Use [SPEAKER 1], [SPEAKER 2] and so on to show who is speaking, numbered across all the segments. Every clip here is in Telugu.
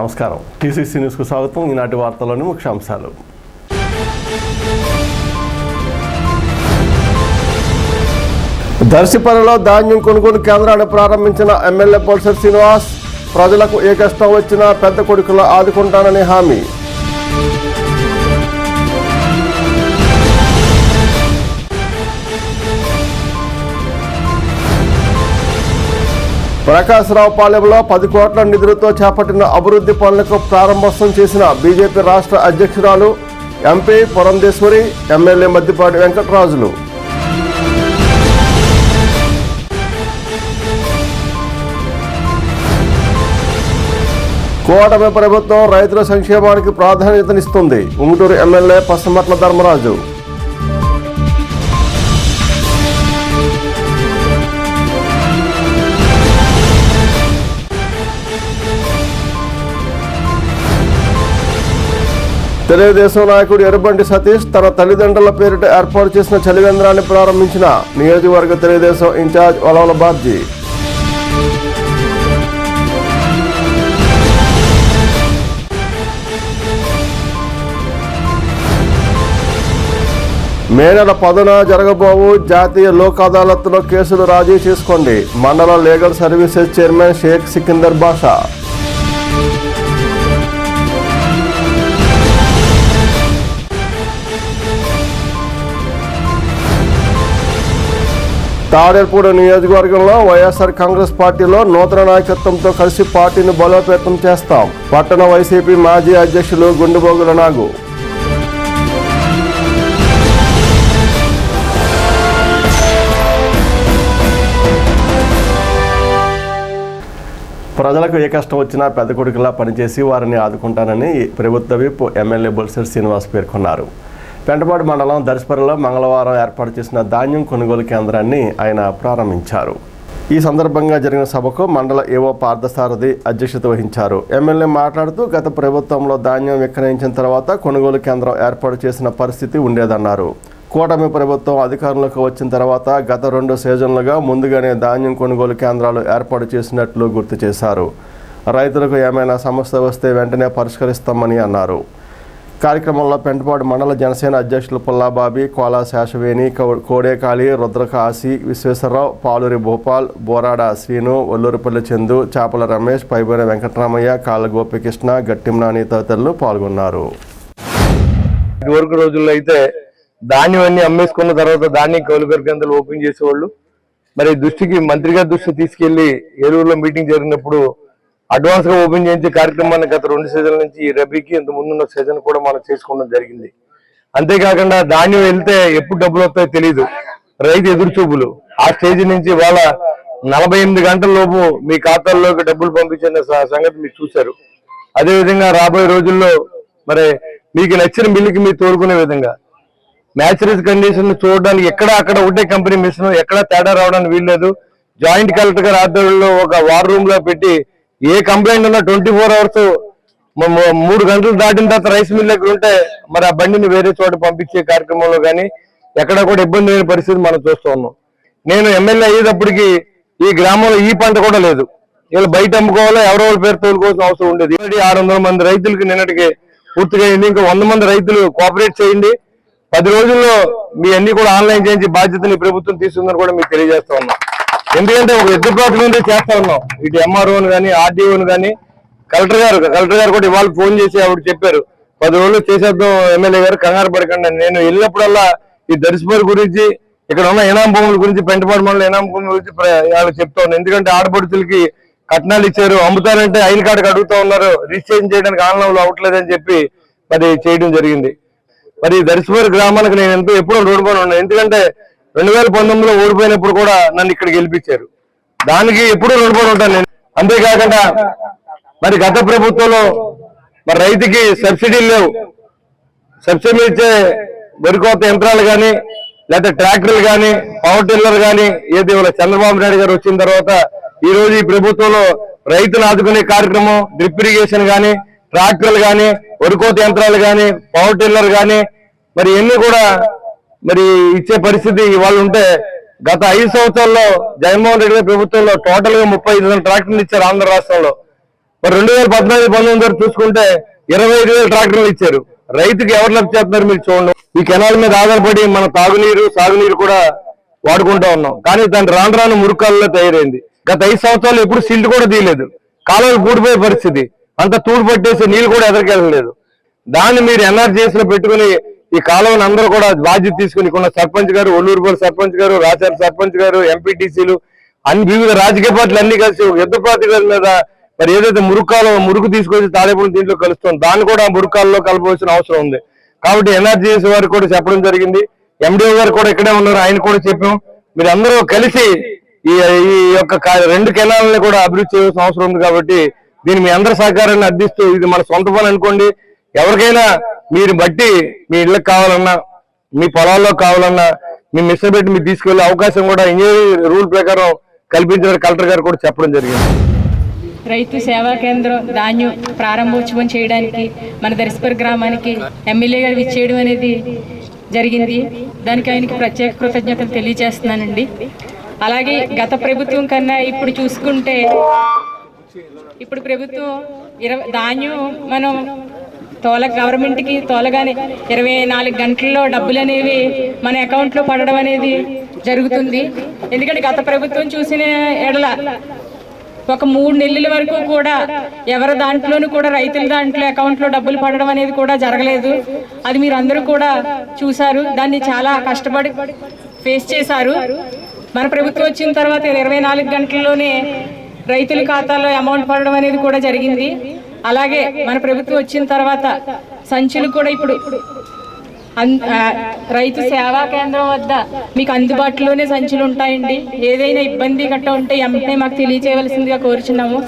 [SPEAKER 1] నమస్కారం. టీసీసీ న్యూస్కు స్వాగతం. ఈనాటి వార్తల్లోని ముఖ్యాంశాలు. దర్శిపల్లిలో ధాన్యం కొనుగోలు కేంద్రాన్ని ప్రారంభించిన ఎమ్మెల్యే బొత్స శ్రీనివాస్ ప్రజలకు ఏ కష్టం వచ్చినా పెద్ద కొడుకులా ఆదుకుంటానని హామీ. ప్రకాశరావు పాలెంలో 10 కోట్ల నిధులతో చేపట్టిన అభివృద్ధి పనులకు ప్రారంభోత్సవం చేసిన బీజేపీ రాష్ట్ర అధ్యక్షురాలు ఎంపీ పురంధేశ్వరి, ఎమ్మెల్యే మద్దిపాటి వెంకటరాజులు. కూటమి ప్రభుత్వం రైతుల సంక్షేమానికి ప్రాధాన్యతనిస్తుంది. ఉంగుటూరు ఎమ్మెల్యే పసమట్ల ధర్మరాజు. తెలుగుదేశం నాయకుడు ఎర్రబండి సతీష్ తన తల్లిదండ్రుల పేరిట ఏర్పాటు చేసిన చలివేంద్రాన్ని ప్రారంభించిన నియోజకవర్గ తెలుగుదేశం ఇన్ఛార్జ్ వలవల బాబ్జీ. మే నెల 10న జరగబోవు జాతీయ లోక్ అదాలత్లో కేసులు రాజీ చేసుకోండి. Mandal legal services chairman Shaik Sikandar Basha. Tadepudi నియోజకవర్గంలో వైఎస్ఆర్ కాంగ్రెస్ పార్టీలో నూతన నాయకత్వంతో కలిసి పార్టీని బలోపేతం చేస్తాం. పట్టణ వైసీపీ మాజీ అధ్యక్షులు గుండుబోగుల నాగు. ప్రజలకు ఏ కష్టం వచ్చినా పెద్ద కొడుకులా పనిచేసి వారిని ఆదుకుంటానని ప్రభుత్వ విప్ ఎమ్మెల్యే బొత్స శ్రీనివాస్ పేర్కొన్నారు. పెంటపాడు మండలం దర్శిపల్లిలో మంగళవారం ఏర్పాటు చేసిన ధాన్యం కొనుగోలు కేంద్రాన్ని ఆయన ప్రారంభించారు. ఈ సందర్భంగా జరిగిన సభకు మండల ఏవో పార్థసారథి అధ్యక్షత వహించారు. ఎమ్మెల్యే మాట్లాడుతూ గత ప్రభుత్వంలో ధాన్యం విక్రయించిన తర్వాత కొనుగోలు కేంద్రం ఏర్పాటు చేసిన పరిస్థితి ఉండేదన్నారు. కూటమి ప్రభుత్వం అధికారంలోకి వచ్చిన తర్వాత గత 2 సీజన్లుగా ముందుగానే ధాన్యం కొనుగోలు కేంద్రాలు ఏర్పాటు చేసినట్లు గుర్తు చేశారు. రైతులకు ఏమైనా సమస్య వస్తే వెంటనే పరిష్కరిస్తామని అన్నారు. కార్యక్రమంలో పెంటపాడు మండల జనసేన అధ్యక్షులు పుల్లాబాబి, కోలా శేషవేణి, కోడేకాళి, రుద్రకాశి, విశ్వేశ్వరరావు, పాలూరి భూపాల్, బోరాడ శ్రీను, ఒల్లూరుపల్లి చందు, చాపల రమేష్, పైబోన వెంకటరామయ్య, కాళ్ళ గోపికృష్ణ, గట్టింనాని తదితరులు పాల్గొన్నారు.
[SPEAKER 2] ఇదివరకు రోజుల్లో అయితే ధాన్యం అన్ని అమ్మేసుకున్న తర్వాత ధాన్యం కొనుగోలు కేంద్రాలు ఓపెన్ చేసేవాళ్ళు. మరి దృష్టికి మంత్రి గారి దృష్టి తీసుకెళ్లి ఏలూరులో మీటింగ్ జరిగినప్పుడు అడ్వాన్స్ గా ఓపెన్ చేయించే కార్యక్రమాన్ని గత 2 సీజన్ల నుంచి ఈ రబీకి ఇంత ముందున్న సీజన్ కూడా మనం చేసుకోవడం జరిగింది. అంతేకాకుండా ధాన్యం వెళ్తే ఎప్పుడు డబ్బులు వస్తాయో తెలియదు, రైతు ఎదురు చూపులు. ఆ స్టేజ్ నుంచి వాళ్ళ 48 గంటల లోపు మీ ఖాతాల్లోకి డబ్బులు పంపించిన సంగతి మీరు చూశారు. అదేవిధంగా రాబోయే రోజుల్లో మరి మీకు నచ్చిన బిల్లుకి మీరు తోలుకునే విధంగా మ్యాచరేజ్ కండిషన్ చూడడానికి ఎక్కడ అక్కడ ఒకటే కంపెనీ మిషన్, ఎక్కడ తేడా రావడానికి వీల్లేదు. జాయింట్ కలెక్టర్ గారి ఆధ్వర్యంలో ఒక వార్ రూమ్ లో పెట్టి ఏ కంప్లైంట్ ఉన్నా 24 అవర్స్ 3 గంటలు దాటిన తర్వాత రైస్ మిల్ దగ్గర ఉంటే మరి ఆ బండిని వేరే చోట పంపించే కార్యక్రమంలో కానీ ఎక్కడ కూడా ఇబ్బంది లేని పరిస్థితి మనం చూస్తూ ఉన్నాం. నేను ఎమ్మెల్యే అయ్యేటప్పటికి ఈ గ్రామంలో ఈ పంట కూడా లేదు. వీళ్ళు బయట అమ్ముకోవాలో ఎవరో వాళ్ళ పేరు తోలుకోవాల్సిన అవసరం ఉండేది. 600 మంది రైతులకి నిన్నటికి పూర్తిగా అయింది. ఇంకా 100 మంది రైతులు కోఆపరేట్ చేయండి. 10 రోజుల్లో మీ అన్ని కూడా ఆన్లైన్ చేయించి బాధ్యతని ప్రభుత్వం తీసుకుందని కూడా మీకు తెలియజేస్తా ఉన్నాం. ఎందుకంటే ఒక ఎదురు ప్రాజెక్ట్ నుండి చేస్తా ఉన్నాం. ఇటు ఎంఆర్ఓని కానీ ఆర్డీఓని కానీ కలెక్టర్ గారు కూడా ఇవాళ ఫోన్ చేసి ఆవిడ చెప్పారు 10 రోజులు చేసేద్దాం ఎమ్మెల్యే గారు, కంగారు పడకండి. నేను వెళ్ళినప్పుడల్లా ఈ దర్శిపల్లి గురించి, ఇక్కడ ఉన్న ఇనాం భూముల గురించి, పెంటపాడు మండలం ఇనాం భూముల గురించి వాళ్ళకి చెప్తా ఉన్నాను. ఎందుకంటే ఆడపడుచులకి కట్నాలు ఇచ్చారు, అమ్ముతారంటే ఐన్ కార్డుకి అడుగుతా ఉన్నారు, రిజిస్ట్రేషన్ చేయడానికి ఆన్లైన్లో అవ్వట్లేదని చెప్పి మరి చేయడం జరిగింది. మరి దర్శిపల్లి గ్రామానికి నేను ఎప్పుడూ రుణపడి ఉన్నాను. ఎందుకంటే 2019లో ఓడిపోయినప్పుడు కూడా నన్ను ఇక్కడ గెలిపించారు, దానికి ఎప్పుడూ రుణపడి ఉంటాను నేను. అంతేకాకుండా మరి గత ప్రభుత్వంలో మరి రైతుకి సబ్సిడీలు లేవు. సబ్సిడీ ఇచ్చే వరికోత యంత్రాలు కానీ లేకపోతే ట్రాక్టర్లు కానీ పవర్ టిల్లర్ కానీ ఏది చంద్రబాబు నాయుడు గారు వచ్చిన తర్వాత ఈ రోజు ఈ ప్రభుత్వంలో రైతులు ఆదుకునే కార్యక్రమం, డ్రిప్ ఇరిగేషన్ కానీ, ట్రాక్టర్లు కానీ, వరికోత యంత్రాలు కానీ, పవర్ టిల్లర్ కానీ మరి ఇవన్నీ కూడా మరి ఇచ్చే పరిస్థితి ఇవాళ ఉంటే గత 5 సంవత్సరాల్లో జగన్మోహన్ రెడ్డి గారి ప్రభుత్వంలో టోటల్ గా 35,000 ట్రాక్టర్లు ఇచ్చారు ఆంధ్ర రాష్ట్రంలో. మరి 2014-19 వరకు చూసుకుంటే 25,000 ట్రాక్టర్లు ఇచ్చారు. రైతుకి ఎవరు లబ్ధి చేస్తున్నారు మీరు చూడండి. ఈ కెనాల్ మీద ఆధారపడి మన తాగునీరు సాగునీరు కూడా వాడుకుంటా ఉన్నాం. కానీ దాని రాను రాను మురుకాలలో తయారైంది. గత 5 సంవత్సరాలు ఎప్పుడు సిల్ట్ కూడా తీయలేదు. కాలువలు పూడిపోయే పరిస్థితి, అంత తూడు పట్టేసి నీళ్లు కూడా ఎదరికెళ్ళలేదు. దాన్ని మీరు ఎన్ఆర్జీఎస్ లో పెట్టుకుని ఈ కాలువను అందరూ కూడా బాధ్యత తీసుకుని ఇక్కడ సర్పంచ్ గారు, ఒల్లూరుపల్లి సర్పంచ్ గారు, రాచారి సర్పంచ్ గారు, ఎంపీటీసీలు అన్ని వివిధ రాజకీయ పార్టీలు అన్ని కలిసి యుద్ధ ప్రాతిపదికల మీద మరి ఏదైతే మురుకు తీసుకొచ్చి తాడేపల్లి దీంట్లో కలుస్తాం దాన్ని కూడా మురుకాల్లో కలపవలసిన అవసరం ఉంది. కాబట్టి ఎన్ఆర్జీఎస్ వారికి కూడా చెప్పడం జరిగింది. ఎండిఓ గారు కూడా ఇక్కడే ఉన్నారు, ఆయన కూడా చెప్పాం. మీరు అందరూ కలిసి ఈ యొక్క 2 కెనాల్ని కూడా అభివృద్ధి చేయాల్సిన అవసరం ఉంది. కాబట్టి దీన్ని మీ అందరి సహకారాన్ని అందిస్తూ ఇది మన సొంత పని అనుకోండి. ఎవరికైనా మీరు బట్టి మీ ఇళ్ళకి కావాలన్నా, మీ పొలాల్లో కావాలన్నా మీ మిషన్ పెట్టి మీరు తీసుకెళ్లే అవకాశం కూడా ఇంజనీరింగ్ రూల్ ప్రకారం కల్పించిన కలెక్టర్ గారు కూడా చెప్పడం జరిగింది.
[SPEAKER 3] రైతు సేవా కేంద్రం ధాన్యం ప్రారంభోత్సవం చేయడానికి మన దర్శపూర్ గ్రామానికి ఎమ్మెల్యే గారు విచ్చేయడం అనేది జరిగింది. దానికి ఆయనకి ప్రత్యేక కృతజ్ఞతలు తెలియజేస్తున్నానండి. అలాగే గత ప్రభుత్వం కన్నా ఇప్పుడు చూసుకుంటే ఇప్పుడు ప్రభుత్వం ధాన్యం మనం గవర్నమెంట్కి తోలగానే 24 గంటల్లో డబ్బులు అనేవి మన అకౌంట్లో పడడం అనేది జరుగుతుంది. ఎందుకంటే గత ప్రభుత్వం చూసిన ఎడల ఒక 3 నెలల వరకు కూడా ఎవరి దాంట్లోనూ కూడా రైతుల దాంట్లో అకౌంట్లో డబ్బులు పడడం అనేది కూడా జరగలేదు. అది మీరు అందరూ కూడా చూశారు. దాన్ని చాలా కష్టపడి ఫేస్ చేశారు. మన ప్రభుత్వం వచ్చిన తర్వాత 24 గంటల్లోనే రైతుల ఖాతాలో అమౌంట్ పడడం అనేది కూడా జరిగింది. అలాగే మన ప్రభుత్వం వచ్చిన తర్వాత సంచులు కూడా ఇప్పుడు రైతు సేవా కేంద్రం వద్ద మీకు అందుబాటులోనే సంచులు ఉంటాయండి. ఏదైనా ఇబ్బంది గట్రా ఉంటే వెంటనే మాకు తెలియచేయవలసిందిగా కోరుచున్నాము.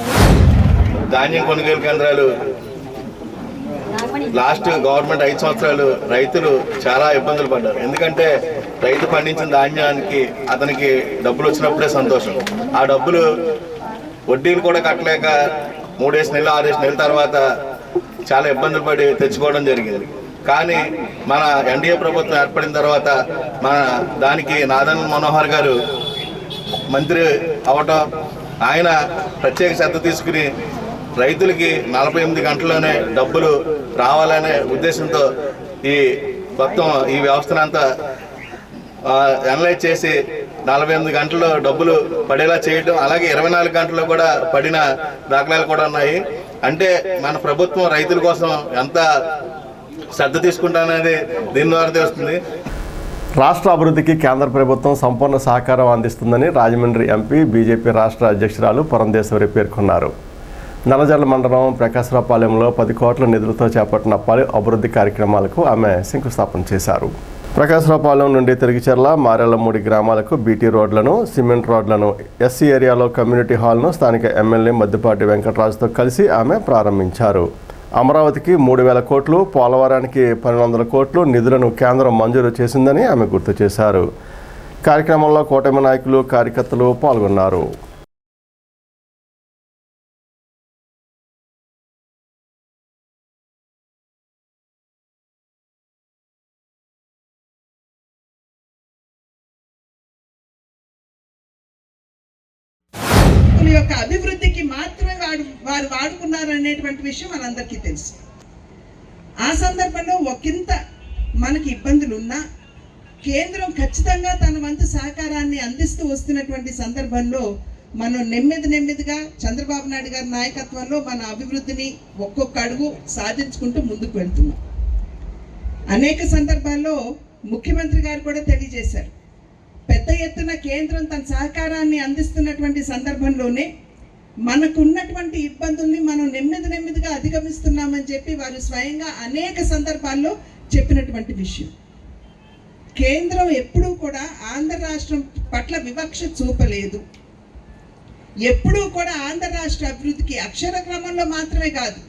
[SPEAKER 4] ధాన్యం కొనుగోలు కేంద్రాలు లాస్ట్ గవర్నమెంట్ 5 సంవత్సరాలు రైతులు చాలా ఇబ్బందులు పడ్డారు. ఎందుకంటే రైతు పండించిన ధాన్యానికి అతనికి డబ్బులు వచ్చినప్పుడే సంతోషం. ఆ డబ్బులు వడ్డీలు కూడా కట్టలేక 3 నెలలు 6 నెలల తర్వాత చాలా ఇబ్బందులు పడి తెచ్చుకోవడం జరిగింది. కానీ మన ఎన్డీఏ ప్రభుత్వం ఏర్పడిన తర్వాత మన దానికి నాదన్ మనోహర్ గారు మంత్రి అవటం, ఆయన ప్రత్యేక శ్రద్ధ తీసుకుని రైతులకి 48 గంటల్లోనే డబ్బులు రావాలనే ఉద్దేశంతో మొత్తం ఈ వ్యవస్థనంతా అనలైజ్ చేసి 48 గంటల్లో డబ్బులు పడేలా చేయడం, అలాగే 24 గంటల్లో కూడా పడిన దాఖలాలు కూడా ఉన్నాయి. అంటే మన ప్రభుత్వం రైతుల కోసం ఎంత శ్రద్ధ తీసుకుంటాననేది దీని ద్వారా తెలుస్తుంది.
[SPEAKER 1] రాష్ట్ర అభివృద్ధికి కేంద్ర ప్రభుత్వం సంపూర్ణ సహకారం అందిస్తుందని రాజమండ్రి ఎంపీ బీజేపీ రాష్ట్ర అధ్యక్షురాలు పురంధేశ్వరి పేర్కొన్నారు. నల్లజర్ల మండలం ప్రకాశరావుపాలెంలో 10 కోట్ల నిధులతో చేపట్టిన పలు అభివృద్ధి కార్యక్రమాలకు ఆమె శంకుస్థాపన చేశారు. ప్రకాశరావుపాలెం నుండి తిరిగిచెర్ల, మారెళ్లమూడి గ్రామాలకు బీటీ రోడ్లను, సిమెంట్ రోడ్లను, ఎస్సీ ఏరియాలో కమ్యూనిటీ హాల్ను స్థానిక ఎమ్మెల్యే మద్దిపాటి వెంకటరాజుతో కలిసి ఆమె ప్రారంభించారు. అమరావతికి 3,000 కోట్లు, పోలవరానికి 1,200 కోట్లు నిధులను కేంద్రం మంజూరు చేసిందని ఆమె గుర్తు చేశారు. కార్యక్రమంలో కూటమి నాయకులు, కార్యకర్తలు పాల్గొన్నారు.
[SPEAKER 5] యొక్క అభివృద్ధికి మాత్రమే వారు వాడుకున్నారు అనేటువంటి విషయం మనందరికీ తెలుసు. ఆ సందర్భంలో ఒకంత మనకి ఇబ్బందులు ఉన్నా కేంద్రం ఖచ్చితంగా తన వంతు సహకారాన్ని అందిస్తూ వస్తున్నటువంటి సందర్భంలో మనం నెమ్మదిగా చంద్రబాబు నాయుడు గారి నాయకత్వంలో మన అభివృద్ధిని ఒక్కొక్క అడుగు సాధించుకుంటూ ముందుకు వెళ్తున్నాం. అనేక సందర్భాల్లో ముఖ్యమంత్రి గారు కూడా తెలియజేశారు, పెద్ద ఎత్తున కేంద్రం తన సహకారాన్ని అందిస్తున్నటువంటి సందర్భంలోనే మనకున్నటువంటి ఇబ్బందుల్ని మనం నెమ్మదిగా అధిగమిస్తున్నామని చెప్పి వారు స్వయంగా అనేక సందర్భాల్లో చెప్పినటువంటి విషయం. కేంద్రం ఎప్పుడూ కూడా ఆంధ్ర రాష్ట్రం పట్ల వివక్ష చూపలేదు. ఎప్పుడూ కూడా ఆంధ్ర రాష్ట్ర అభివృద్ధికి అక్షర క్రమంలో మాత్రమే కాదు,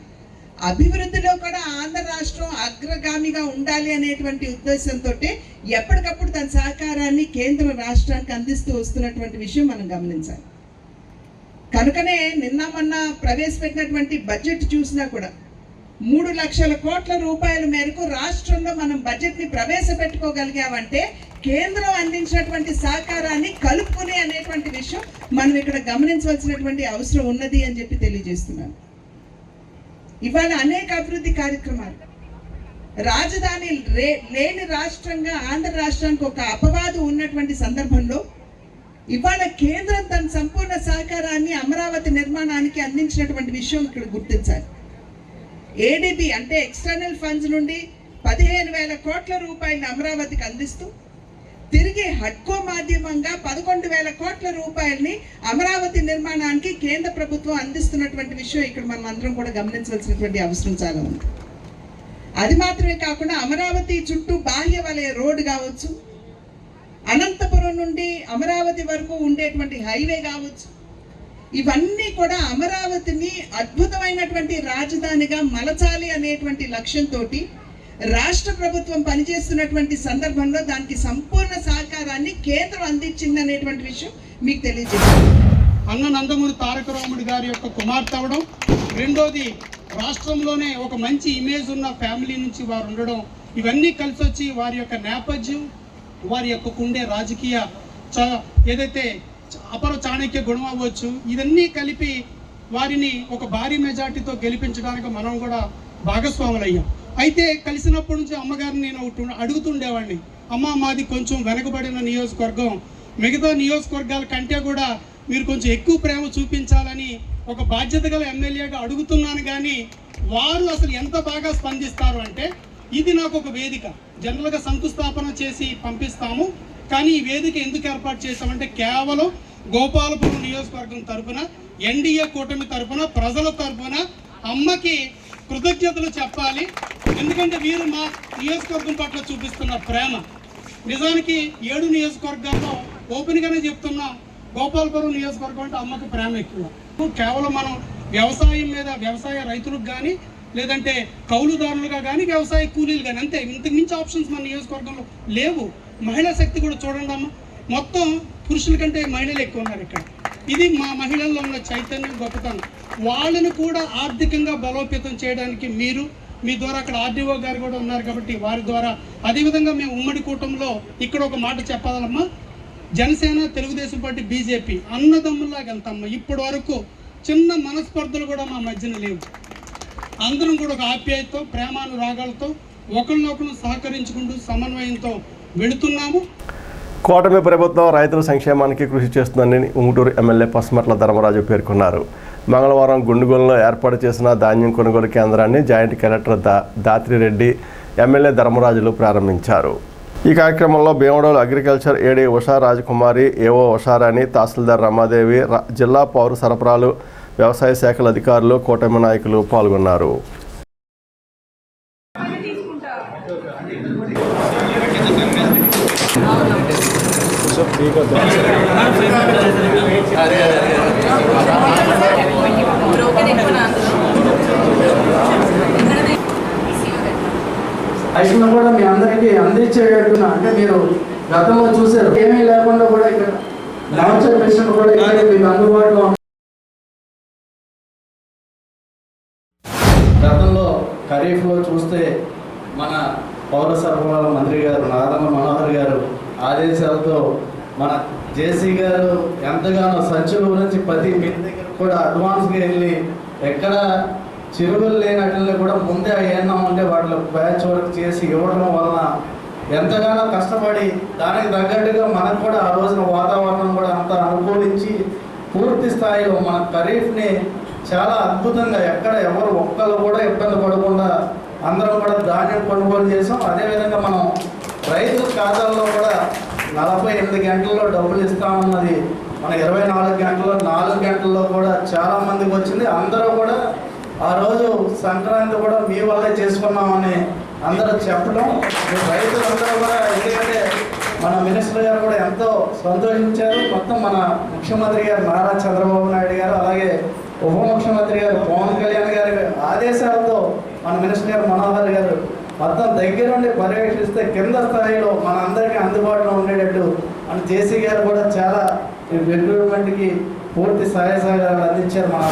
[SPEAKER 5] అభివృద్ధిలో కూడా ఆంధ్ర రాష్ట్రం అగ్రగామిగా ఉండాలి అనేటువంటి ఉద్దేశంతో ఎప్పటికప్పుడు తన సహకారాన్ని కేంద్ర రాష్ట్రానికి అందిస్తూ వస్తున్నటువంటి విషయం మనం గమనించాలి. కనుకనే నిన్న మొన్న ప్రవేశపెట్టినటువంటి బడ్జెట్ చూసినా కూడా 3 లక్షల కోట్ల రూపాయల మేరకు రాష్ట్రంలో మనం బడ్జెట్ని ప్రవేశపెట్టుకోగలిగామంటే కేంద్రం అందించినటువంటి సహకారాన్ని కలుపుకునే అనేటువంటి విషయం మనం ఇక్కడ గమనించవలసినటువంటి అవసరం ఉన్నది అని చెప్పి తెలియజేస్తున్నాను. ఇవాళ అనేక అభివృద్ధి కార్యక్రమాలు, రాజధాని లేని రాష్ట్రంగా ఆంధ్ర రాష్ట్రానికి ఒక అపవాదు ఉన్నటువంటి సందర్భంలో ఇవాళ కేంద్రం తన సంపూర్ణ సహకారాన్ని అమరావతి నిర్మాణానికి అందించినటువంటి విషయం ఇక్కడ గుర్తించాలి. ఏడీబీ అంటే ఎక్స్టర్నల్ ఫండ్స్ నుండి 15,000 కోట్ల రూపాయలను అమరావతికి అందిస్తూ తిరిగి హడ్కో మాధ్యమంగా 11,000 కోట్ల రూపాయలని అమరావతి నిర్మాణానికి కేంద్ర ప్రభుత్వం అందిస్తున్నటువంటి విషయం ఇక్కడ మనం అందరం కూడా గమనించవలసినటువంటి అవసరం చాలా ఉంది. అది మాత్రమే కాకుండా అమరావతి చుట్టూ బాహ్య వలయ రోడ్డు కావచ్చు, అనంతపురం నుండి అమరావతి వరకు ఉండేటువంటి హైవే కావచ్చు, ఇవన్నీ కూడా అమరావతిని అద్భుతమైనటువంటి రాజధానిగా మలచాలి అనేటువంటి లక్ష్యంతో రాష్ట్ర ప్రభుత్వం పనిచేస్తున్నటువంటి సందర్భంలో దానికి సంపూర్ణ సహకారాన్ని కేంద్రం అందించింది అనేటువంటి విషయం మీకు తెలియజేస్తుంది.
[SPEAKER 6] అన్న నందమూరి తారక రాముడు గారి యొక్క కుమార్తె అవడం, రెండోది రాష్ట్రంలోనే ఒక మంచి ఇమేజ్ ఉన్న ఫ్యామిలీ నుంచి వారు ఉండడం, ఇవన్నీ కలిసి వచ్చి వారి యొక్క నేపథ్యం, వారి యొక్క ఉండే రాజకీయ ఏదైతే అపర చాణక్య గుణం అవ్వచ్చు, ఇవన్నీ కలిపి వారిని ఒక భారీ మెజార్టీతో గెలిపించడానికి మనం కూడా భాగస్వాములయ్యాం. అయితే కలిసినప్పటి నుంచి అమ్మగారిని నేను అడుగుతుండేవాడిని, అమ్మ మాది కొంచెం వెనకబడిన నియోజకవర్గం, మిగతా నియోజకవర్గాల కంటే కూడా మీరు కొంచెం ఎక్కువ ప్రేమ చూపించాలని ఒక బాధ్యత గల ఎమ్మెల్యేగా అడుగుతున్నాను. కానీ వారు అసలు ఎంత బాగా స్పందిస్తారు అంటే, ఇది నాకు ఒక వేదిక, జనరల్గా శంకుస్థాపన చేసి పంపిస్తాము, కానీ ఈ వేదిక ఎందుకు ఏర్పాటు చేశామంటే కేవలం గోపాలపురం నియోజకవర్గం తరఫున, ఎన్డీఏ కూటమి తరఫున, ప్రజల తరఫున అమ్మకి కృతజ్ఞతలు చెప్పాలి. ఎందుకంటే వీరు మా నియోజకవర్గం పట్ల చూపిస్తున్న ప్రేమ. నిజానికి 7 నియోజకవర్గాల్లో ఓపెన్గానే చెప్తున్నా, గోపాలపురం నియోజకవర్గం అంటే అమ్మకి ప్రేమ ఎక్కువ. కేవలం మనం వ్యవసాయం మీద, వ్యవసాయ రైతులకు కానీ లేదంటే కౌలుదారులుగా కానీ వ్యవసాయ కూలీలు కానీ అంతే, ఇంతకు మించి ఆప్షన్స్ మన నియోజకవర్గంలో లేవు. మహిళా శక్తి కూడా చూడండి అమ్మ, మొత్తం పురుషుల కంటే మహిళలు ఎక్కువ ఉన్నారు ఇక్కడ. ఇది మా మహిళల్లో ఉన్న చైతన్యం, గొప్పతనం. వాళ్ళని కూడా ఆర్థికంగా బలోపేతం చేయడానికి మీరు, మీ ద్వారా అక్కడ ఆర్డీఓ గారు కూడా ఉన్నారు కాబట్టి వారి ద్వారా, అదేవిధంగా మేము ఉమ్మడి కూటమిలో ఇక్కడ ఒక మాట చెప్పాలమ్మా, జనసేన, తెలుగుదేశం పార్టీ, బీజేపీ అన్నదమ్ముల్లాగా వెళ్తామ్మా. ఇప్పటి వరకు చిన్న మనస్పర్ధలు కూడా మా మధ్యన లేవు. అందరం కూడా ఒక ఆప్యాయతతో, ప్రేమానురాగాలతో ఒకరినొకరు సహకరించుకుంటూ సమన్వయంతో వెళుతున్నాము.
[SPEAKER 1] కూటమి ప్రభుత్వం రైతుల సంక్షేమానికి కృషి చేస్తుందని ఉంగుటూరు ఎమ్మెల్యే పసుమట్ల ధర్మరాజు పేర్కొన్నారు. మంగళవారం గుండుగోలులో ఏర్పాటు చేసిన ధాన్యం కొనుగోలు కేంద్రాన్ని జాయింట్ కలెక్టర్ దాత్రిరెడ్డి, ఎమ్మెల్యే ధర్మరాజులు ప్రారంభించారు. ఈ కార్యక్రమంలో భీమడోలు అగ్రికల్చర్ ఏడీ ఉషా రాజకుమారి, ఏఓ ఉషారాణి, తహసీల్దార్ రమాదేవి, జిల్లా పౌర సరఫరాలు, వ్యవసాయ శాఖల అధికారులు, కూటమి నాయకులు పాల్గొన్నారు.
[SPEAKER 7] ఐస్లో కూడా మీ అందరికీ అందించేటట్టున, అంటే మీరు గతంలో చూసారు ఏమీ లేకుండా కూడా ఇక్కడ నాచురల్ మిషన్ కూడా ఇక్కడ మీకు అందుబాటులో. గతంలో ఖరీఫ్లో చూస్తే మన పౌర సరఫరాల మంత్రి గారు నాదన్న మనోహర్ గారు ఆదేశాలతో మన జేసీ గారు ఎంతగానో సంచుల గురించి ప్రతి మీ దగ్గర కూడా అడ్వాన్స్గా వెళ్ళి ఎక్కడ చెరువులు లేనట్లని కూడా ముందే ఏమన్నా ఉంటే వాటిలో బ్యాచ్ వర్క్ చేసి ఇవ్వడం వలన ఎంతగానో కష్టపడి దానికి తగ్గట్టుగా మనకు కూడా ఆ రోజున వాతావరణం కూడా అంతా అనుకూలించి పూర్తి స్థాయిలో మన ఖరీఫ్ని చాలా అద్భుతంగా ఎక్కడ ఎవరు ఒక్కరు కూడా ఇబ్బంది పడకుండా అందరం కూడా ధాన్యం కొనుగోలు చేసాం. అదేవిధంగా మనం రైతు ఖాతాల్లో కూడా 48 గంటల్లో డబ్బులు ఇస్తామన్నది మన 24 గంటల్లో, 4 గంటల్లో కూడా చాలామందికి వచ్చింది. అందరూ కూడా ఆ రోజు సంక్రాంతి కూడా మీ వల్లే చేసుకున్నామని అందరూ చెప్పడం, రైతులందరూ కూడా, ఎందుకంటే మన మినిస్టర్ గారు కూడా ఎంతో సంతోషించారు. మొత్తం మన ముఖ్యమంత్రి గారు నారా చంద్రబాబు నాయుడు గారు, అలాగే ఉప ముఖ్యమంత్రి గారు పవన్ కళ్యాణ్ గారి ఆదేశాలతో మన మినిస్టర్ గారు మనోహర్ గారు మొత్తం దగ్గరుండి పర్యవేక్షిస్తే కింద స్థాయిలో మన అందరికీ అందుబాటులో ఉండేటట్టు మన జేసీ గారు కూడా చాలా రిక్రూట్మెంట్కి పూర్తి సహాయ సహకారాలు అందించారు. మన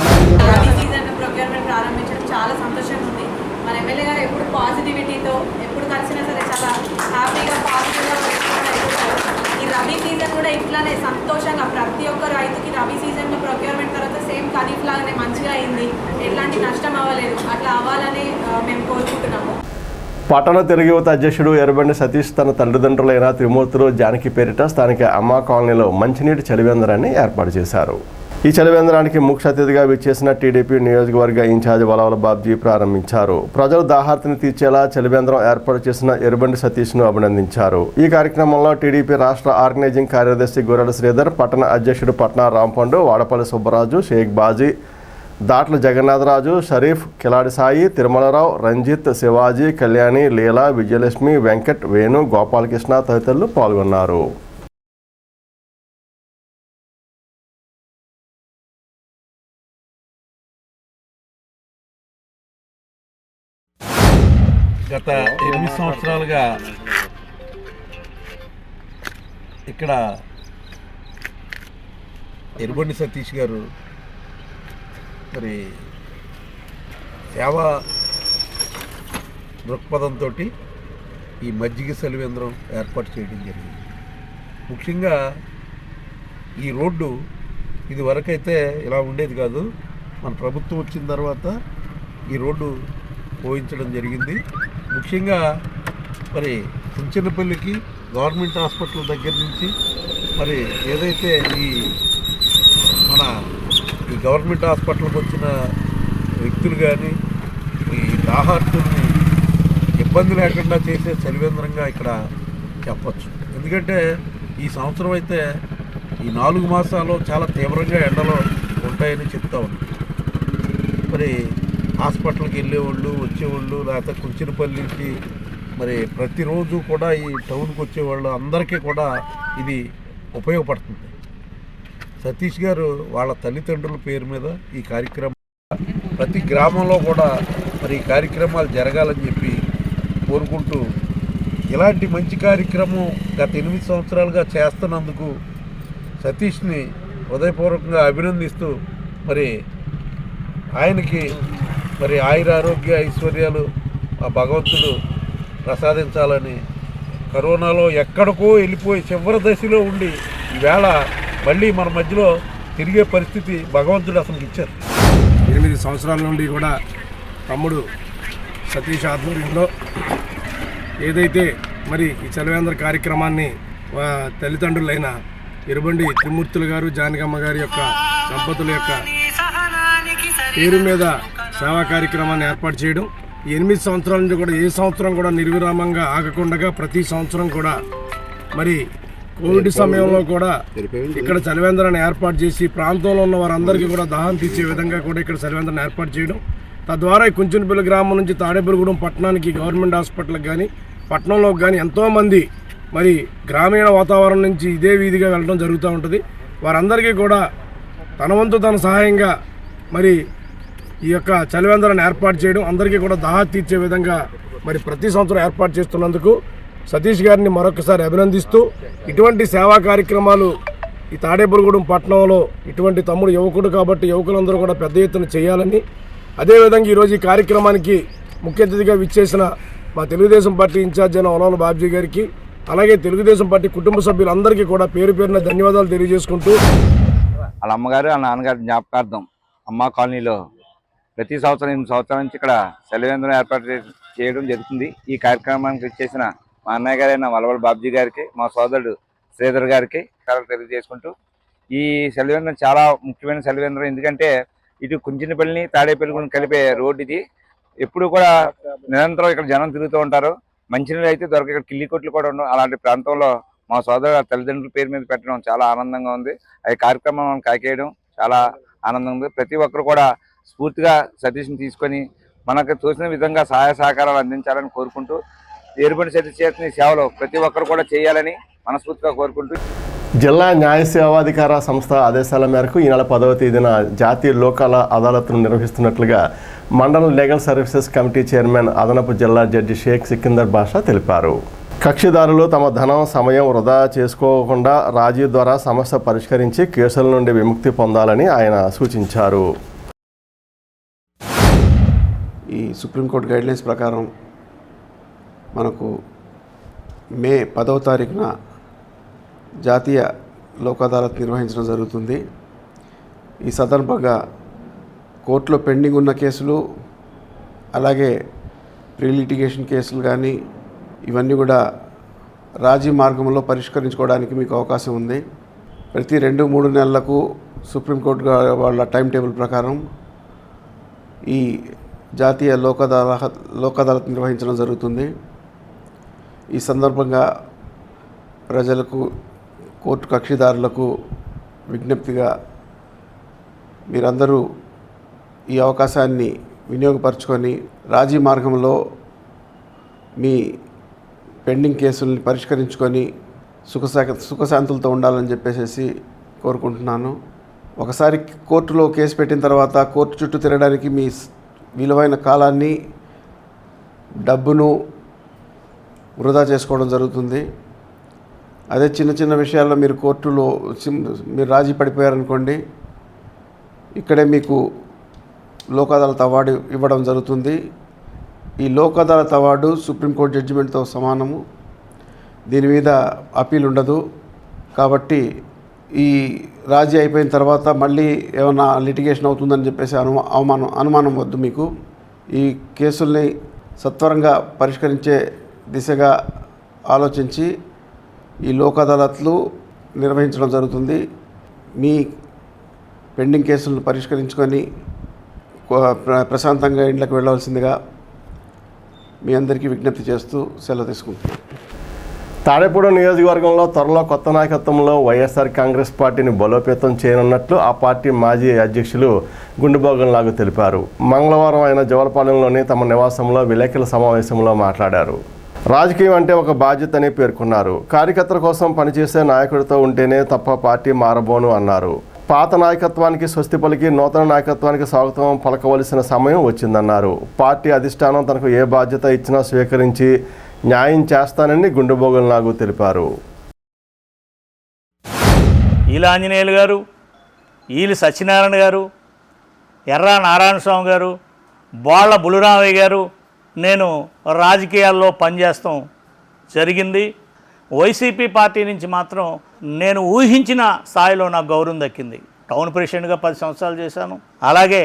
[SPEAKER 8] ప్రొక్యూర్మెంట్ ప్రారంభించడం చాలా సంతోషంగా ఉంది. మన ఎమ్మెల్యే గారు ఎప్పుడు పాజిటివిటీతో, ఎప్పుడు కలిసినా సరే చాలా హ్యాపీగా, పాజిటివ్గా ఈ రబీ సీజన్ కూడా ఇట్లానే సంతోషంగా ప్రతి ఒక్క రైతుకి రబీ సీజన్లో ప్రొక్యూర్మెంట్ తర్వాత సేమ్ ఖరీఫ్ లాగానే మంచిగా అయింది, ఎట్లాంటి నష్టం అవ్వలేదు. అట్లా అవ్వాలని మేము కోరుకుంటున్నాము.
[SPEAKER 1] పట్టణ తెలుగు యువత అధ్యక్షుడు ఎర్రబండి సతీష్ తన తల్లిదండ్రులైన త్రిమూర్తులు జానకి పేరిట స్థానిక అమ్మా కాలనీలో మంచినీటి చలివేంద్రాన్ని ఏర్పాటు చేశారు. ఈ చలివేంద్రానికి ముఖ్య అతిథిగా విచ్చేసిన టీడీపీ నియోజకవర్గ ఇన్ఛార్జ్ వలవల బాబ్జీ ప్రారంభించారు. ప్రజలు దాహార్తిని తీర్చేలా చలివేంద్రం ఏర్పాటు చేసిన ఎర్రబండి సతీష్ను అభినందించారు. ఈ కార్యక్రమంలో టీడీపీ రాష్ట్ర ఆర్గనైజింగ్ కార్యదర్శి గొర్రెల శ్రీధర్, పట్టణ అధ్యక్షుడు పట్నా రాంపండు, వాడపల్లి సుబ్బరాజు, షేక్ బాజీ, దాట్ల జగన్నాథరాజు, షరీఫ్, కిలాడి సాయి, తిరుమలరావు, రంజిత్, శివాజీ, కళ్యాణి, లీలా, విజయలక్ష్మి, వెంకట్, వేణు, గోపాలకృష్ణ తదితరులు పాల్గొన్నారు.
[SPEAKER 9] గత 8 సంవత్సరాలుగా ఇక్కడ ఎర్రబండి సతీష్ గారు మరి సేవా దృక్పథంతో ఈ మజ్జిగ చలివేంద్రం ఏర్పాటు చేయడం జరిగింది. ముఖ్యంగా ఈ రోడ్డు ఇది వరకైతే ఇలా ఉండేది కాదు. మన ప్రభుత్వం వచ్చిన తర్వాత ఈ రోడ్డు పోయించడం జరిగింది. ముఖ్యంగా మరి కుంచెనపల్లికి గవర్నమెంట్ హాస్పిటల్ దగ్గర నుంచి మరి ఏదైతే ఈ గవర్నమెంట్ హాస్పిటల్కి వచ్చిన వ్యక్తులు కానీ ఈ దాహార్తుల్ని ఇబ్బంది లేకుండా చేసే చలివేంద్రంగా ఇక్కడ చెప్పచ్చు. ఎందుకంటే ఈ సంవత్సరం అయితే ఈ 4 మాసాలు చాలా తీవ్రంగా ఎండలు ఉంటాయని చెప్తా ఉన్నాం. మరి హాస్పిటల్కి వెళ్ళేవాళ్ళు, వచ్చేవాళ్ళు, లేకపోతే కుంచెనపల్లికి మరి ప్రతిరోజు కూడా ఈ టౌన్కి వచ్చేవాళ్ళు అందరికీ కూడా ఇది ఉపయోగపడుతుంది. సతీష్ గారు వాళ్ళ తల్లిదండ్రుల పేరు మీద ఈ కార్యక్రమం ప్రతి గ్రామంలో కూడా మరి ఈ కార్యక్రమాలు జరగాలని చెప్పి కోరుకుంటూ ఇలాంటి మంచి కార్యక్రమం గత 8 సంవత్సరాలుగా చేస్తున్నందుకు సతీష్ని హృదయపూర్వకంగా అభినందిస్తూ మరి ఆయనకి మరి ఆయురారోగ్య ఐశ్వర్యాలు ఆ భగవంతుడు ప్రసాదించాలని, కరోనాలో ఎక్కడికో వెళ్ళిపోయి చివరి దశలో ఉండి ఈవేళ మళ్ళీ మన మధ్యలో తిరిగే పరిస్థితి భగవంతుడు అసలు ఇచ్చారు.
[SPEAKER 10] 8 సంవత్సరాల నుండి కూడా తమ్ముడు సతీష్ ఆధ్వర్యంలో ఏదైతే మరి ఈ చలివేంద్ర కార్యక్రమాన్ని తల్లిదండ్రులైన ఎర్రబండి త్రిమూర్తులు గారు, జానకమ్మ గారి యొక్క దంపతుల యొక్క పేరు మీద సేవా కార్యక్రమాన్ని ఏర్పాటు చేయడం, ఈ 8 సంవత్సరాల నుంచి కూడా ఏ సంవత్సరం కూడా నిర్విరామంగా ఆగకుండా ప్రతి సంవత్సరం కూడా మరి కోవిడ్ సమయంలో కూడా ఇక్కడ చలివేంద్రాన్ని ఏర్పాటు చేసి ప్రాంతంలో ఉన్న వారందరికీ కూడా దాహం తీర్చే విధంగా కూడా ఇక్కడ చలివేంద్రాన్ని ఏర్పాటు చేయడం, తద్వారా కుంచెనపల్లి గ్రామం నుంచి తాడేపల్లిగూడెం పట్టణానికి గవర్నమెంట్ హాస్పిటల్కి కానీ పట్టణంలోకి కానీ ఎంతోమంది మరి గ్రామీణ వాతావరణం నుంచి ఇదే వీధిగా వెళ్ళడం జరుగుతూ ఉంటుంది. వారందరికీ కూడా తన వంతు తన సహాయంగా మరి ఈ యొక్క చలివేంద్రాన్ని ఏర్పాటు చేయడం, అందరికీ కూడా దాహం తీర్చే విధంగా మరి ప్రతి సంవత్సరం ఏర్పాటు చేస్తున్నందుకు సతీష్ గారిని మరొకసారి అభినందిస్తూ ఇటువంటి సేవా కార్యక్రమాలు ఈ తాడేపల్లిగూడెం పట్టణంలో ఇటువంటి తమ్ముడు యువకుడు కాబట్టి యువకులందరూ కూడా పెద్ద ఎత్తున చేయాలని, అదేవిధంగా ఈరోజు ఈ కార్యక్రమానికి ముఖ్య అతిథిగా విచ్చేసిన మా తెలుగుదేశం పార్టీ ఇన్ఛార్జ్ అయిన వలవల బాబ్జీ గారికి, అలాగే తెలుగుదేశం పార్టీ కుటుంబ సభ్యులందరికీ కూడా పేరు పేరున ధన్యవాదాలు తెలియజేసుకుంటూ
[SPEAKER 2] వాళ్ళ అమ్మగారు వాళ్ళ నాన్నగారి జ్ఞాపకార్థం అమ్మా కాలనీలో ప్రతి సంవత్సరం 8 సంవత్సరాల నుంచి ఇక్కడ చలివేంద్రం ఏర్పాటు చేయడం జరుగుతుంది. ఈ కార్యక్రమానికి వచ్చేసిన మా అన్నయ్య గారైన వలవల బాబ్జీ గారికి, మా సోదరుడు శ్రీధర్ గారికి తెలియజేసుకుంటూ ఈ చలివేంద్రం చాలా ముఖ్యమైన చలివేంద్రం. ఎందుకంటే ఇటు కుంచెనపల్లిని తాడేపల్లిగూడెం కలిపే రోడ్డు ఇది. ఎప్పుడు కూడా నిరంతరం ఇక్కడ జనం తిరుగుతూ ఉంటారు. మంచినీళ్ళు అయితే దొరక, ఇక్కడ కిల్లి కొట్లు కూడా ఉండవు. అలాంటి ప్రాంతంలో మా సోదరు తల్లిదండ్రుల పేరు మీద పెట్టడం చాలా ఆనందంగా ఉంది. ఈ కార్యక్రమం కాకేయడం చాలా ఆనందంగా ఉంది. ప్రతి ఒక్కరు కూడా స్ఫూర్తిగా సతీష్ని తీసుకొని మనకు తోచిన విధంగా సహాయ సహకారాలు అందించాలని కోరుకుంటూ ఎర్రబండి సతీష్ చేసిన సేవలో ప్రతి ఒక్కరు కూడా చేయాలని మనస్ఫూర్తిగా కోరుకుంటూ
[SPEAKER 1] జిల్లా న్యాయ సేవాధికార సంస్థ ఆదేశాల మేరకు ఈ నెల 10వ తేదీన జాతీయ లోకాల అదాలత్ను నిర్వహిస్తున్నట్లుగా మండల లీగల్ సర్వీసెస్ కమిటీ చైర్మన్ అదనపు జిల్లా జడ్జి షేక్ సికిందర్ బాషా తెలిపారు. కక్షిదారులు తమ ధనం, సమయం వృధా చేసుకోకుండా రాజీ ద్వారా సమస్య పరిష్కరించి కేసుల నుండి విముక్తి పొందాలని ఆయన సూచించారు.
[SPEAKER 11] ఈ సుప్రీంకోర్టు గైడ్లైన్స్ ప్రకారం మనకు మే 10వ తారీఖున జాతీయ లోక్ అదాలత్ నిర్వహించడం జరుగుతుంది. ఈ సందర్భంగా కోర్టులో పెండింగ్ ఉన్న కేసులు, అలాగే ప్రీ లిటిగేషన్ కేసులు కానీ ఇవన్నీ కూడా రాజీ మార్గంలో పరిష్కరించుకోవడానికి మీకు అవకాశం ఉంది. ప్రతి 2-3 నెలలకు సుప్రీంకోర్టు వాళ్ళ టైం టేబుల్ ప్రకారం ఈ జాతీయ లోక్ అదాలత్ నిర్వహించడం జరుగుతుంది. ఈ సందర్భంగా ప్రజలకు, కోర్టు కక్షిదారులకు విజ్ఞప్తిగా మీరందరూ ఈ అవకాశాన్ని వినియోగపరచుకొని రాజీ మార్గంలో మీ పెండింగ్ కేసుల్ని పరిష్కరించుకొని సుఖశాంతులతో ఉండాలని చెప్పేసి కోరుకుంటున్నాను. ఒకసారి కోర్టులో కేసు పెట్టిన తర్వాత కోర్టు చుట్టూ తిరగడానికి మీ విలువైన కాలాన్ని, డబ్బును వృధా చేసుకోవడం జరుగుతుంది. అదే చిన్న చిన్న విషయాల్లో మీరు కోర్టులో మీరు రాజీ పడిపోయారనుకోండి, ఇక్కడే మీకు లోక్ అదాలత్ అవార్డు ఇవ్వడం జరుగుతుంది. ఈ లోక్ అదాలత్ అవార్డు సుప్రీంకోర్టు జడ్జిమెంట్తో సమానము. దీని మీద అప్పీల్ ఉండదు. కాబట్టి ఈ రాజీ అయిపోయిన తర్వాత మళ్ళీ ఏమైనా లిటిగేషన్ అవుతుందని చెప్పేసి అనుమానం వద్దు మీకు. ఈ కేసుల్ని సత్వరంగా పరిష్కరించే దిశగా ఆలోచించి ఈ లోక్ అదాలత్లు నిర్వహించడం జరుగుతుంది. మీ పెండింగ్ కేసులను పరిష్కరించుకొని ప్రశాంతంగా ఇంట్లోకి వెళ్ళవలసిందిగా మీ అందరికీ విజ్ఞప్తి చేస్తూ సెలవు తీసుకుంటున్నాను.
[SPEAKER 1] తాడేపూడి నియోజకవర్గంలో త్వరలో కొత్త నాయకత్వంలో వైఎస్ఆర్ కాంగ్రెస్ పార్టీని బలోపేతం చేయనున్నట్లు ఆ పార్టీ మాజీ అధ్యక్షులు గుండుబోగన్లాగు తెలిపారు. మంగళవారం ఆయన జవలపాలెంలోని తమ నివాసంలో విలేకరుల సమావేశంలో మాట్లాడారు. రాజకీయం అంటే ఒక బాధ్యతని పేర్కొన్నారు. కార్యకర్తల కోసం పనిచేసే నాయకుడితో ఉంటేనే తప్ప పార్టీ మారబోను అన్నారు. పాత నాయకత్వానికి స్వస్తి పలికి నూతన నాయకత్వానికి స్వాగతం పలకవలసిన సమయం వచ్చిందన్నారు. పార్టీ అధిష్టానం తనకు ఏ బాధ్యత ఇచ్చినా స్వీకరించి న్యాయం చేస్తానని గుండుబోగన్లాగు తెలిపారు.
[SPEAKER 12] ఈల ఆంజనేయులు గారు, ఈలి సత్యనారాయణ గారు, ఎర్రా నారాయణ స్వామి గారు, బాళ్ళ బులురామయ్య గారు నేను రాజకీయాల్లో పనిచేస్తాం జరిగింది. వైసీపీ పార్టీ నుంచి మాత్రం నేను ఊహించిన స్థాయిలో నాకు గౌరవం దక్కింది. టౌన్ ప్రెసిడెంట్గా 10 సంవత్సరాలు చేశాను. అలాగే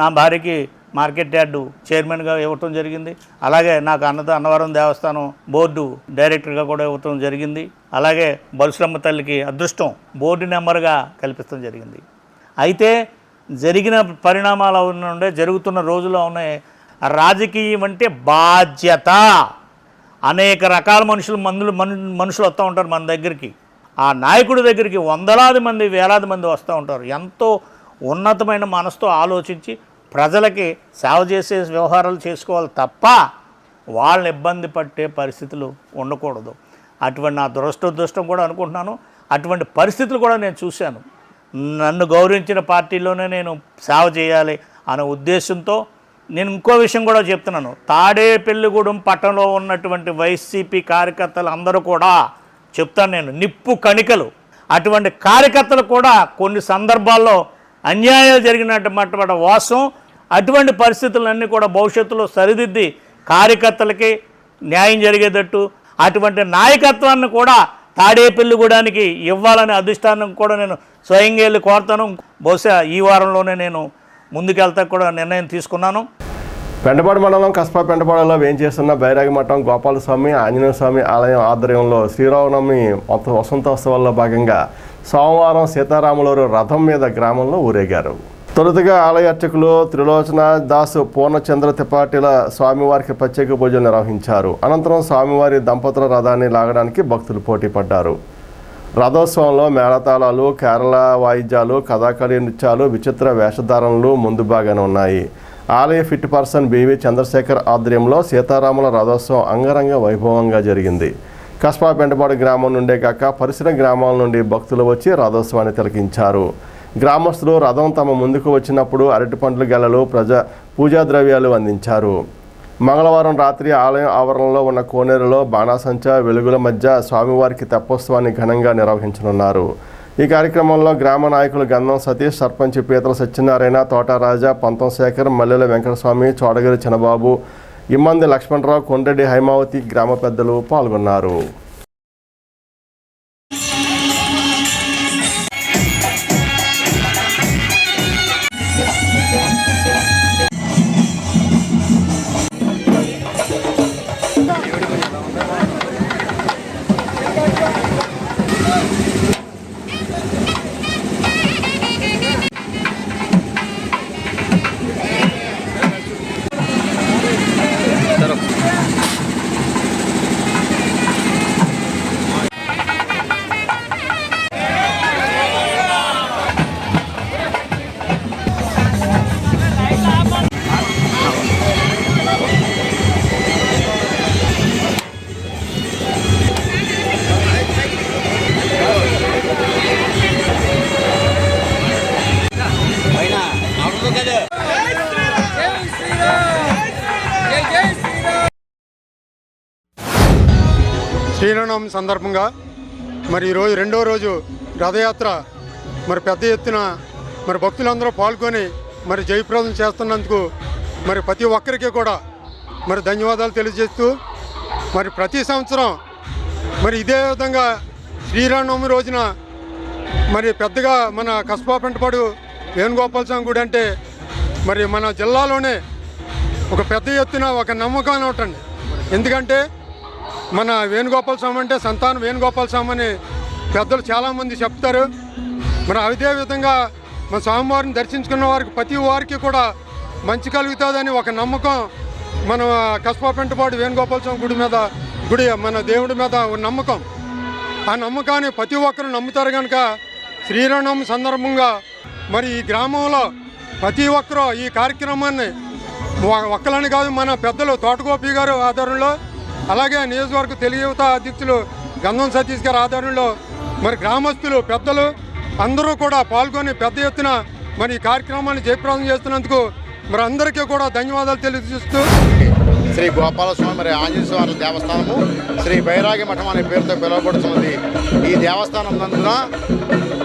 [SPEAKER 12] నా భార్యకి మార్కెట్ యార్డు చైర్మన్గా ఇవ్వటం జరిగింది. అలాగే నాకు అన్నవరం దేవస్థానం బోర్డు డైరెక్టర్గా కూడా ఇవ్వటం జరిగింది. అలాగే బలుసులమ్మ తల్లికి అదృష్టం బోర్డు మెంబర్గా కల్పించడం జరిగింది. అయితే జరిగిన పరిణామాలు ఉండే జరుగుతున్న రోజుల్లో ఉన్నాయి. రాజకీయం అంటే బాధ్యత. అనేక రకాల మనుషులు వస్తూ ఉంటారు మన దగ్గరికి. ఆ నాయకుడి దగ్గరికి వందలాది మంది, వేలాది మంది వస్తూ ఉంటారు. ఎంతో ఉన్నతమైన మనసుతో ఆలోచించి ప్రజలకి సేవ చేసే వ్యవహారాలు చేసుకోవాలి తప్ప వాళ్ళని ఇబ్బంది పట్టే పరిస్థితులు ఉండకూడదు. అటువంటి నా దురదృష్టం కూడా అనుకుంటున్నాను. అటువంటి పరిస్థితులు కూడా నేను చూశాను. నన్ను గౌరవించిన పార్టీలోనే నేను సేవ చేయాలి అనే ఉద్దేశంతో నేను ఇంకో విషయం కూడా చెప్తున్నాను. తాడేపల్లిగూడెం పట్టణంలో ఉన్నటువంటి వైసీపీ కార్యకర్తలు అందరూ కూడా చెప్తాను నేను, నిప్పు కణికలు. అటువంటి కార్యకర్తలు కూడా కొన్ని సందర్భాల్లో అన్యాయాలు జరిగినటువంటి వాస్తవం. అటువంటి పరిస్థితులన్నీ కూడా భవిష్యత్తులో సరిదిద్ది కార్యకర్తలకి న్యాయం జరిగేటట్టు అటువంటి నాయకత్వాన్ని కూడా తాడేపల్లిగూడానికి ఇవ్వాలనే అధిష్టానం కూడా నేను స్వయంగా వెళ్ళి కోరుతాను. బహుశా ఈ వారంలోనే నేను ముందుకెళ్తా కూడా నిర్ణయం తీసుకున్నాను.
[SPEAKER 1] పెంటపాడు మండలం కస్బా పెంటపాడులో వేంచేస్తున్న బైరాగి మఠం గోపాలస్వామి ఆంజనేయ స్వామి ఆలయం ఆధ్వర్యంలో శ్రీరామనవమి వసంతోత్సవాల్లో భాగంగా సోమవారం సీతారాములూరు రథం మీద గ్రామంలో ఊరేగారు. తొలుతగా ఆలయ అర్చకులు త్రిలోచన దాస్ పూర్ణచంద్ర త్రిపాఠిల స్వామివారికి ప్రత్యేక పూజలు నిర్వహించారు. అనంతరం స్వామివారి దంపతుల రథాన్ని లాగడానికి భక్తులు పోటీ పడ్డారు. రథోత్సవంలో మేళతాళాలు, కేరళ వాయిద్యాలు, కథాకళి నృత్యాలు, విచిత్ర వేషధారణలు ముందు బాగానే ఉన్నాయి. ఆలయ ఫిట్ పర్సన్ బివి చంద్రశేఖర్ ఆధ్వర్యంలో సీతారాముల రథోత్సవం అంగరంగ వైభవంగా జరిగింది. కస్బా పెంటపాడు గ్రామం నుండే కాక పరిసర గ్రామాల నుండి భక్తులు వచ్చి రథోత్సవాన్ని తిలకించారు. గ్రామస్తులు రథం తమ ముందుకు వచ్చినప్పుడు అరటిపండ్లు గెలలు పూజా ద్రవ్యాలు అందించారు. మంగళవారం రాత్రి ఆలయం ఆవరణలో ఉన్న కోనేరులో బాణాసంచా వెలుగుల మధ్య స్వామివారికి తెప్పోత్సవాన్ని ఘనంగా నిర్వహించనున్నారు. ఈ కార్యక్రమంలో గ్రామ నాయకులు గంధం సతీష్, సర్పంచ్ పీతల సత్యనారాయణ, తోటరాజా, పంతం శేఖర్, మల్లెల వెంకటస్వామి, చోడగిరి చిన్నబాబు, ఇమ్మంది లక్ష్మణరావు, కొండరెడ్డి హైమావతి గ్రామ పెద్దలు పాల్గొన్నారు.
[SPEAKER 6] శ్రీరామనవమి సందర్భంగా మరి ఈరోజు రెండో రోజు రథయాత్ర మరి పెద్ద ఎత్తున మరి భక్తులందరూ పాల్గొని మరి జయప్రదం చేస్తున్నందుకు మరి ప్రతి ఒక్కరికి కూడా మరి ధన్యవాదాలు తెలియజేస్తూ మరి ప్రతి సంవత్సరం మరి ఇదే విధంగా శ్రీరామనవమి రోజున మరి పెద్దగా మన కస్బా పెంటపాడు వేణుగోపాల స్వామి గుడి అంటే మరి మన జిల్లాలోనే ఒక పెద్ద ఎత్తున ఒక నమ్మకం ఉంటుంది. ఎందుకంటే మన వేణుగోపాల స్వామి అంటే సంతానం వేణుగోపాల స్వామి అని పెద్దలు చాలామంది చెప్తారు. మరి అదే విధంగా మన స్వామివారిని దర్శించుకున్న వారికి ప్రతి వారికి కూడా మంచి కలుగుతుందని ఒక నమ్మకం మన కస్బా పెంటపాడు వేణుగోపాల స్వామి గుడి మన దేవుడి మీద ఒక నమ్మకం. ఆ నమ్మకాన్ని ప్రతి ఒక్కరు నమ్ముతారు కనుక శ్రీరామనవమి సందర్భంగా మరి ఈ గ్రామంలో ప్రతి ఒక్కరూ ఈ కార్యక్రమాన్ని ఒక్కలని కాదు మన పెద్దలు తోటగోపి గారు ఆధ్వర్యంలో, అలాగే నియోజకవర్గ తెలుగు యువత అధ్యక్షులు గంధం సతీష్ గారి ఆధ్వర్యంలో మరి గ్రామస్తులు పెద్దలు అందరూ కూడా పాల్గొని పెద్ద ఎత్తున మరి ఈ కార్యక్రమాన్ని జయప్రదం చేస్తున్నందుకు మరి అందరికీ కూడా ధన్యవాదాలు తెలియజేస్తూ
[SPEAKER 13] శ్రీ గోపాలస్వామి మరి ఆంజనేయ స్వామి దేవస్థానము శ్రీ బైరాగి మఠం అనే పేరుతో పిలువబడుతున్నది. ఈ దేవస్థానం నందున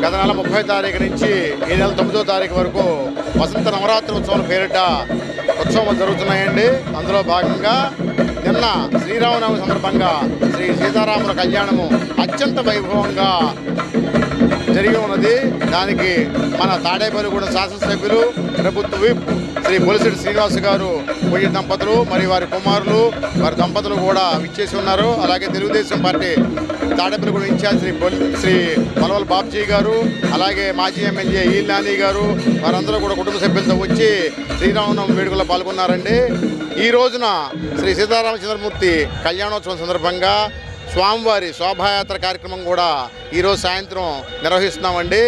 [SPEAKER 13] గత నెల 30వ తారీఖు నుంచి ఈ నెల 9వ తారీఖు వరకు వసంత నవరాత్రి ఉత్సవం పేరిట ఉత్సవం జరుగుతున్నాయండి. అందులో భాగంగా నిన్న శ్రీరామనవమి సందర్భంగా శ్రీ సీతారాముల కళ్యాణము అత్యంత వైభవంగా జరిగి ఉన్నది. దానికి మన తాడేపల్లిగూడెం శాసనసభ్యులు ప్రభుత్వ విప్ శ్రీ బొలిశెట్టి శ్రీనివాస్ గారు పూజ దంపతులు మరి వారి కుమారులు వారి దంపతులు కూడా విచ్చేసి ఉన్నారు. అలాగే తెలుగుదేశం పార్టీ తాడేపల్లిగూడెం ఇన్ఛార్జ్ శ్రీ మలవల్ బాబ్జీ గారు, అలాగే మాజీ ఎమ్మెల్యే ఈల్ నాని గారు వారందరూ కూడా కుటుంబ సభ్యులతో వచ్చి శ్రీరామనవమి వేడుకల్లో పాల్గొన్నారండి. ఈ రోజున శ్రీ సీతారామచంద్రమూర్తి కళ్యాణోత్సవం సందర్భంగా స్వామివారి శోభాయాత్ర కార్యక్రమం కూడా ఈరోజు సాయంత్రం నిర్వహిస్తున్నామండి.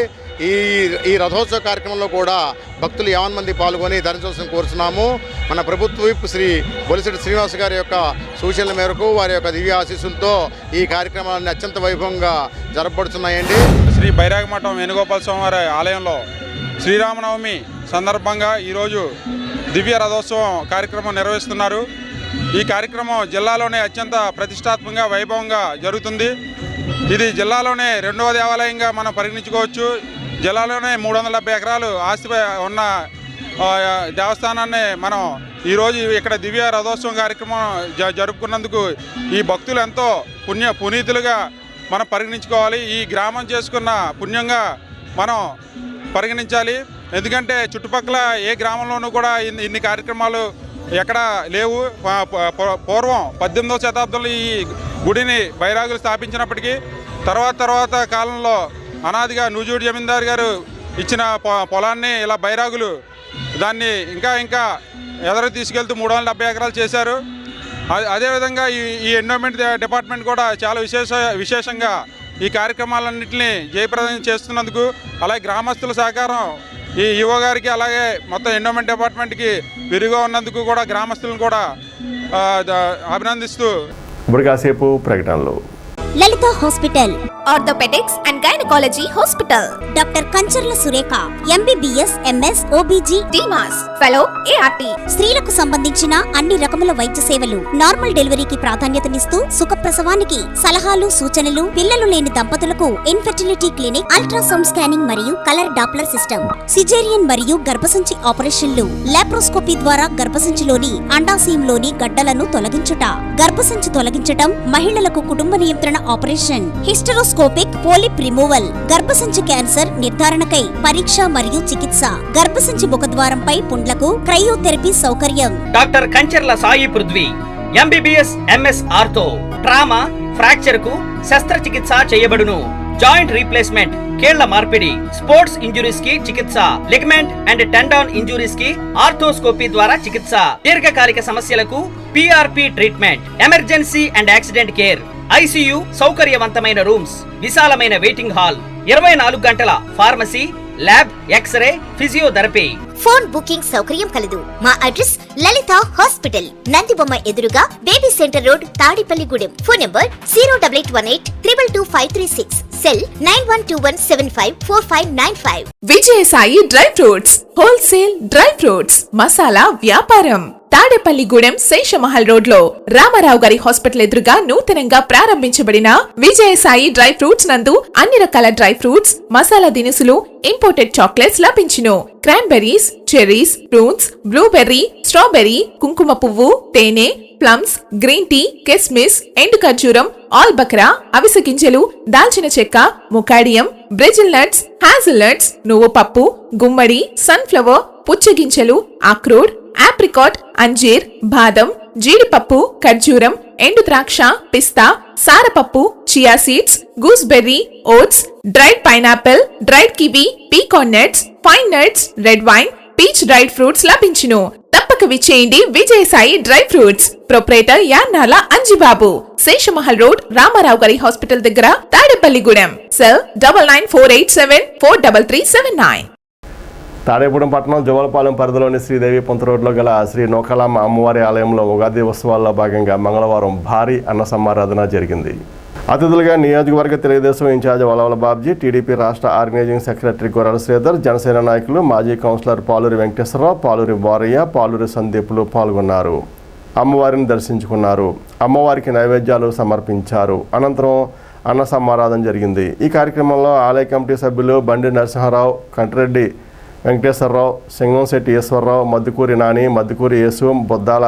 [SPEAKER 13] ఈ రథోత్సవ కార్యక్రమంలో కూడా భక్తులు 50 మంది పాల్గొని ధరించవలసిన కోరుతున్నాము. మన ప్రభుత్వ విప్ శ్రీ బొలిశెట్టి శ్రీనివాస్ గారి యొక్క సూచనల మేరకు వారి యొక్క దివ్య ఆశీస్సులతో ఈ కార్యక్రమాలన్నీ అత్యంత వైభవంగా జరపబడుతున్నాయండి.
[SPEAKER 14] శ్రీ బైరాగి మఠం వేణుగోపాల స్వామి వారి ఆలయంలో శ్రీరామనవమి సందర్భంగా ఈరోజు దివ్య రథోత్సవం కార్యక్రమం నిర్వహిస్తున్నారు. ఈ కార్యక్రమం జిల్లాలోనే అత్యంత ప్రతిష్టాత్మకంగా వైభవంగా జరుగుతుంది. ఇది జిల్లాలోనే 2వ దేవాలయంగా మనం పరిగణించుకోవచ్చు. జిల్లాలోనే 370 ఎకరాలు ఆస్తి ఉన్న దేవస్థానాన్ని మనం ఈరోజు ఇక్కడ దివ్య రథోత్సవం కార్యక్రమం జరుపుకున్నందుకు ఈ భక్తులు ఎంతో పునీతులుగా మనం పరిగణించుకోవాలి. ఈ గ్రామం చేసుకున్న పుణ్యంగా మనం పరిగణించాలి. ఎందుకంటే చుట్టుపక్కల ఏ గ్రామంలోనూ కూడా ఇన్ని కార్యక్రమాలు ఎక్కడ లేవు. పూర్వం 18వ శతాబ్దంలో ఈ గుడిని బైరాగులు స్థాపించినప్పటికీ తర్వాత కాలంలో అనాదిగా నూజూడి జమీందారు గారు ఇచ్చిన పొలాన్ని ఇలా బైరాగులు దాన్ని ఇంకా ఎదరు తీసుకెళ్తూ 370 ఎకరాలు చేశారు. అదేవిధంగా ఈ ఎండోమెంట్ డిపార్ట్మెంట్ కూడా చాలా విశేషంగా ఈ కార్యక్రమాలన్నింటినీ జయప్రదం చేస్తున్నందుకు, అలాగే గ్రామస్తుల సహకారం ఈ ఈవో గారికి అలాగే మొత్తం ఎండోమెంట్ డిపార్ట్మెంట్కి విరిగా ఉన్నందుకు కూడా గ్రామస్తులను కూడా అభినందిస్తూ
[SPEAKER 1] ఇప్పుడు కాసేపు ప్రకటనలు.
[SPEAKER 15] Lalitha hospital orthopaedics and gynaecology hospital. Doctor Kancharla Surekha MBBS MS OBG DMAS fellow ART. స్త్రీలకు సంబంధించిన అన్ని రకముల వైద్య సేవలు, నార్మల్ డెలివరీకి ప్రాధాన్యతనిస్తూ సుఖప్రసవానికి సలహాలు సూచనలు, పిల్లలు లేని దంపతులకు ఇన్ఫెర్టిలిటీ క్లినిక్, అల్ట్రాసౌండ్ స్కానింగ్ మరియు కలర్ డాప్లర్ సిస్టమ్, సిజేరియన్ మరియు గర్భసంచి ఆపరేషన్లు, లాప్రోస్కోపీ ద్వారా గర్భసంచిలోని అండాశయంలోని గడ్డలను తొలగించుట, గర్భసంచి తొలగించటం, మహిళలకు కుటుంబ నియంత్రణ ఆపరేషన్, హిస్టరోస్కోపిక్ పోలిప్ రిమూవల్, గర్భసంచి క్యాన్సర్ నిర్ధారణకై పరీక్ష మరియు చికిత్స, గర్భసంచి ముఖద్వారంపై పుండ్లకు క్రయోథెరపీ సౌకర్యం.
[SPEAKER 16] Doctor Kancharla Sai Prithvi MBBS MS ortho. Trauma fracture కు శస్త్రచికిత్స చేయబడును. జాయింట్ రీప్లేస్మెంట్, కీళ్ల మార్పిడి, స్పోర్ట్స్ ఇంజురీస్ కి చికిత్స, లిగమెంట్ అండ్ టెండాన్ ఇంజురీస్ కి ఆర్థోస్కోపీ ద్వారా చికిత్స, దీర్ఘకాలిక సమస్యలకు PRP treatment, emergency and accident care, ICU సౌకర్యవంతమైన రూమ్స్, విశాలమైన వెయిటింగ్ హాల్, 24 గంటల pharmacy, lab, x-ray, physiotherapy.
[SPEAKER 15] Phone booking సౌకర్యం కలదు. మా అడ్రస్ లలిత హాస్పిటల్, నందిబొమ్మ ఎదురుగా baby centre road, Tadepalligudem. Phone number 08818222536. Cell 9121754595.
[SPEAKER 17] Vijayasai dry fruits wholesale dry fruits masala వ్యాపారం. తాడేపల్లిగూడెం శేషమహల్ రోడ్ లో రామారావు గారి హాస్పిటల్ ఎదురుగా నూతనంగా ప్రారంభించబడిన విజయసాయి డ్రై ఫ్రూట్స్ నందు అన్ని రకాల డ్రై ఫ్రూట్స్, మసాలా దినుసులు, ఇంపోర్టెడ్ చాక్లెట్స్ లభించును. Cranberries, cherries, fruits, blueberry, strawberry, కుంకుమ పువ్వు, తేనె, ప్లమ్స్, గ్రీన్ టీ, కిస్మిస్, ఎండు ఖర్జూరం, ఆల్బక్రా, అవిసె గింజలు, దాల్చిన చెక్క, ముకాడియం, బ్రెజిల్ నట్స్, హ్యాజల్ నట్స్, నువ్వు పప్పు, గుమ్మడి, సన్ఫ్లవర్, పుచ్చగింజలు, అక్రోడ్, ఆప్రికాట్, అంజీర్, బాదం, జీడిపప్పు, ఖర్జూరం, ఎండు ద్రాక్ష, పిస్తా, సారపప్పు, chia seeds, gooseberry, oats, dried pineapple, dried kiwi, pecan nuts, pine nuts, red wine, peach dried fruits లభించును. తప్పక విచ్చేయండి Vijayasai dry fruits. Proprietor Yannala Anjibabu, Seshamahal road, Ramarao గారి హాస్పిటల్ దగ్గర, తాడేపల్లిగూడెం. సెల్ 9948743379.
[SPEAKER 1] తాడేపూడెం పట్టణం జోవలపాలెం పరిధిలోని శ్రీదేవి పొంత రోడ్లో గల శ్రీ నూకాలమ్మ అమ్మవారి ఆలయంలో ఉగాది ఉత్సవాల్లో భాగంగా మంగళవారం భారీ అన్న సమారాధన జరిగింది. అతిథులుగా నియోజకవర్గ తెలుగుదేశం ఇన్ఛార్జ్ వలవల బాబ్జీ, టీడీపీ రాష్ట్ర ఆర్గనైజింగ్ సెక్రటరీ గొర్రెల శ్రీధర్, జనసేన నాయకులు మాజీ కౌన్సిలర్ పాలూరి వెంకటేశ్వరరావు, పాలూరి బోరయ్య, పాలూరి సందీపులు పాల్గొన్నారు. అమ్మవారిని దర్శించుకున్నారు. అమ్మవారికి నైవేద్యాలు సమర్పించారు. అనంతరం అన్న సమారాధన జరిగింది. ఈ కార్యక్రమంలో ఆలయ కమిటీ సభ్యులు బండి నరసింహారావు, కంటిరెడ్డి వెంకటేశ్వరరావు, సింగంశెట్టి ఈశ్వరరావు, మద్దుకూరి నాని, మద్దుకూరి యేసు, బొద్దాల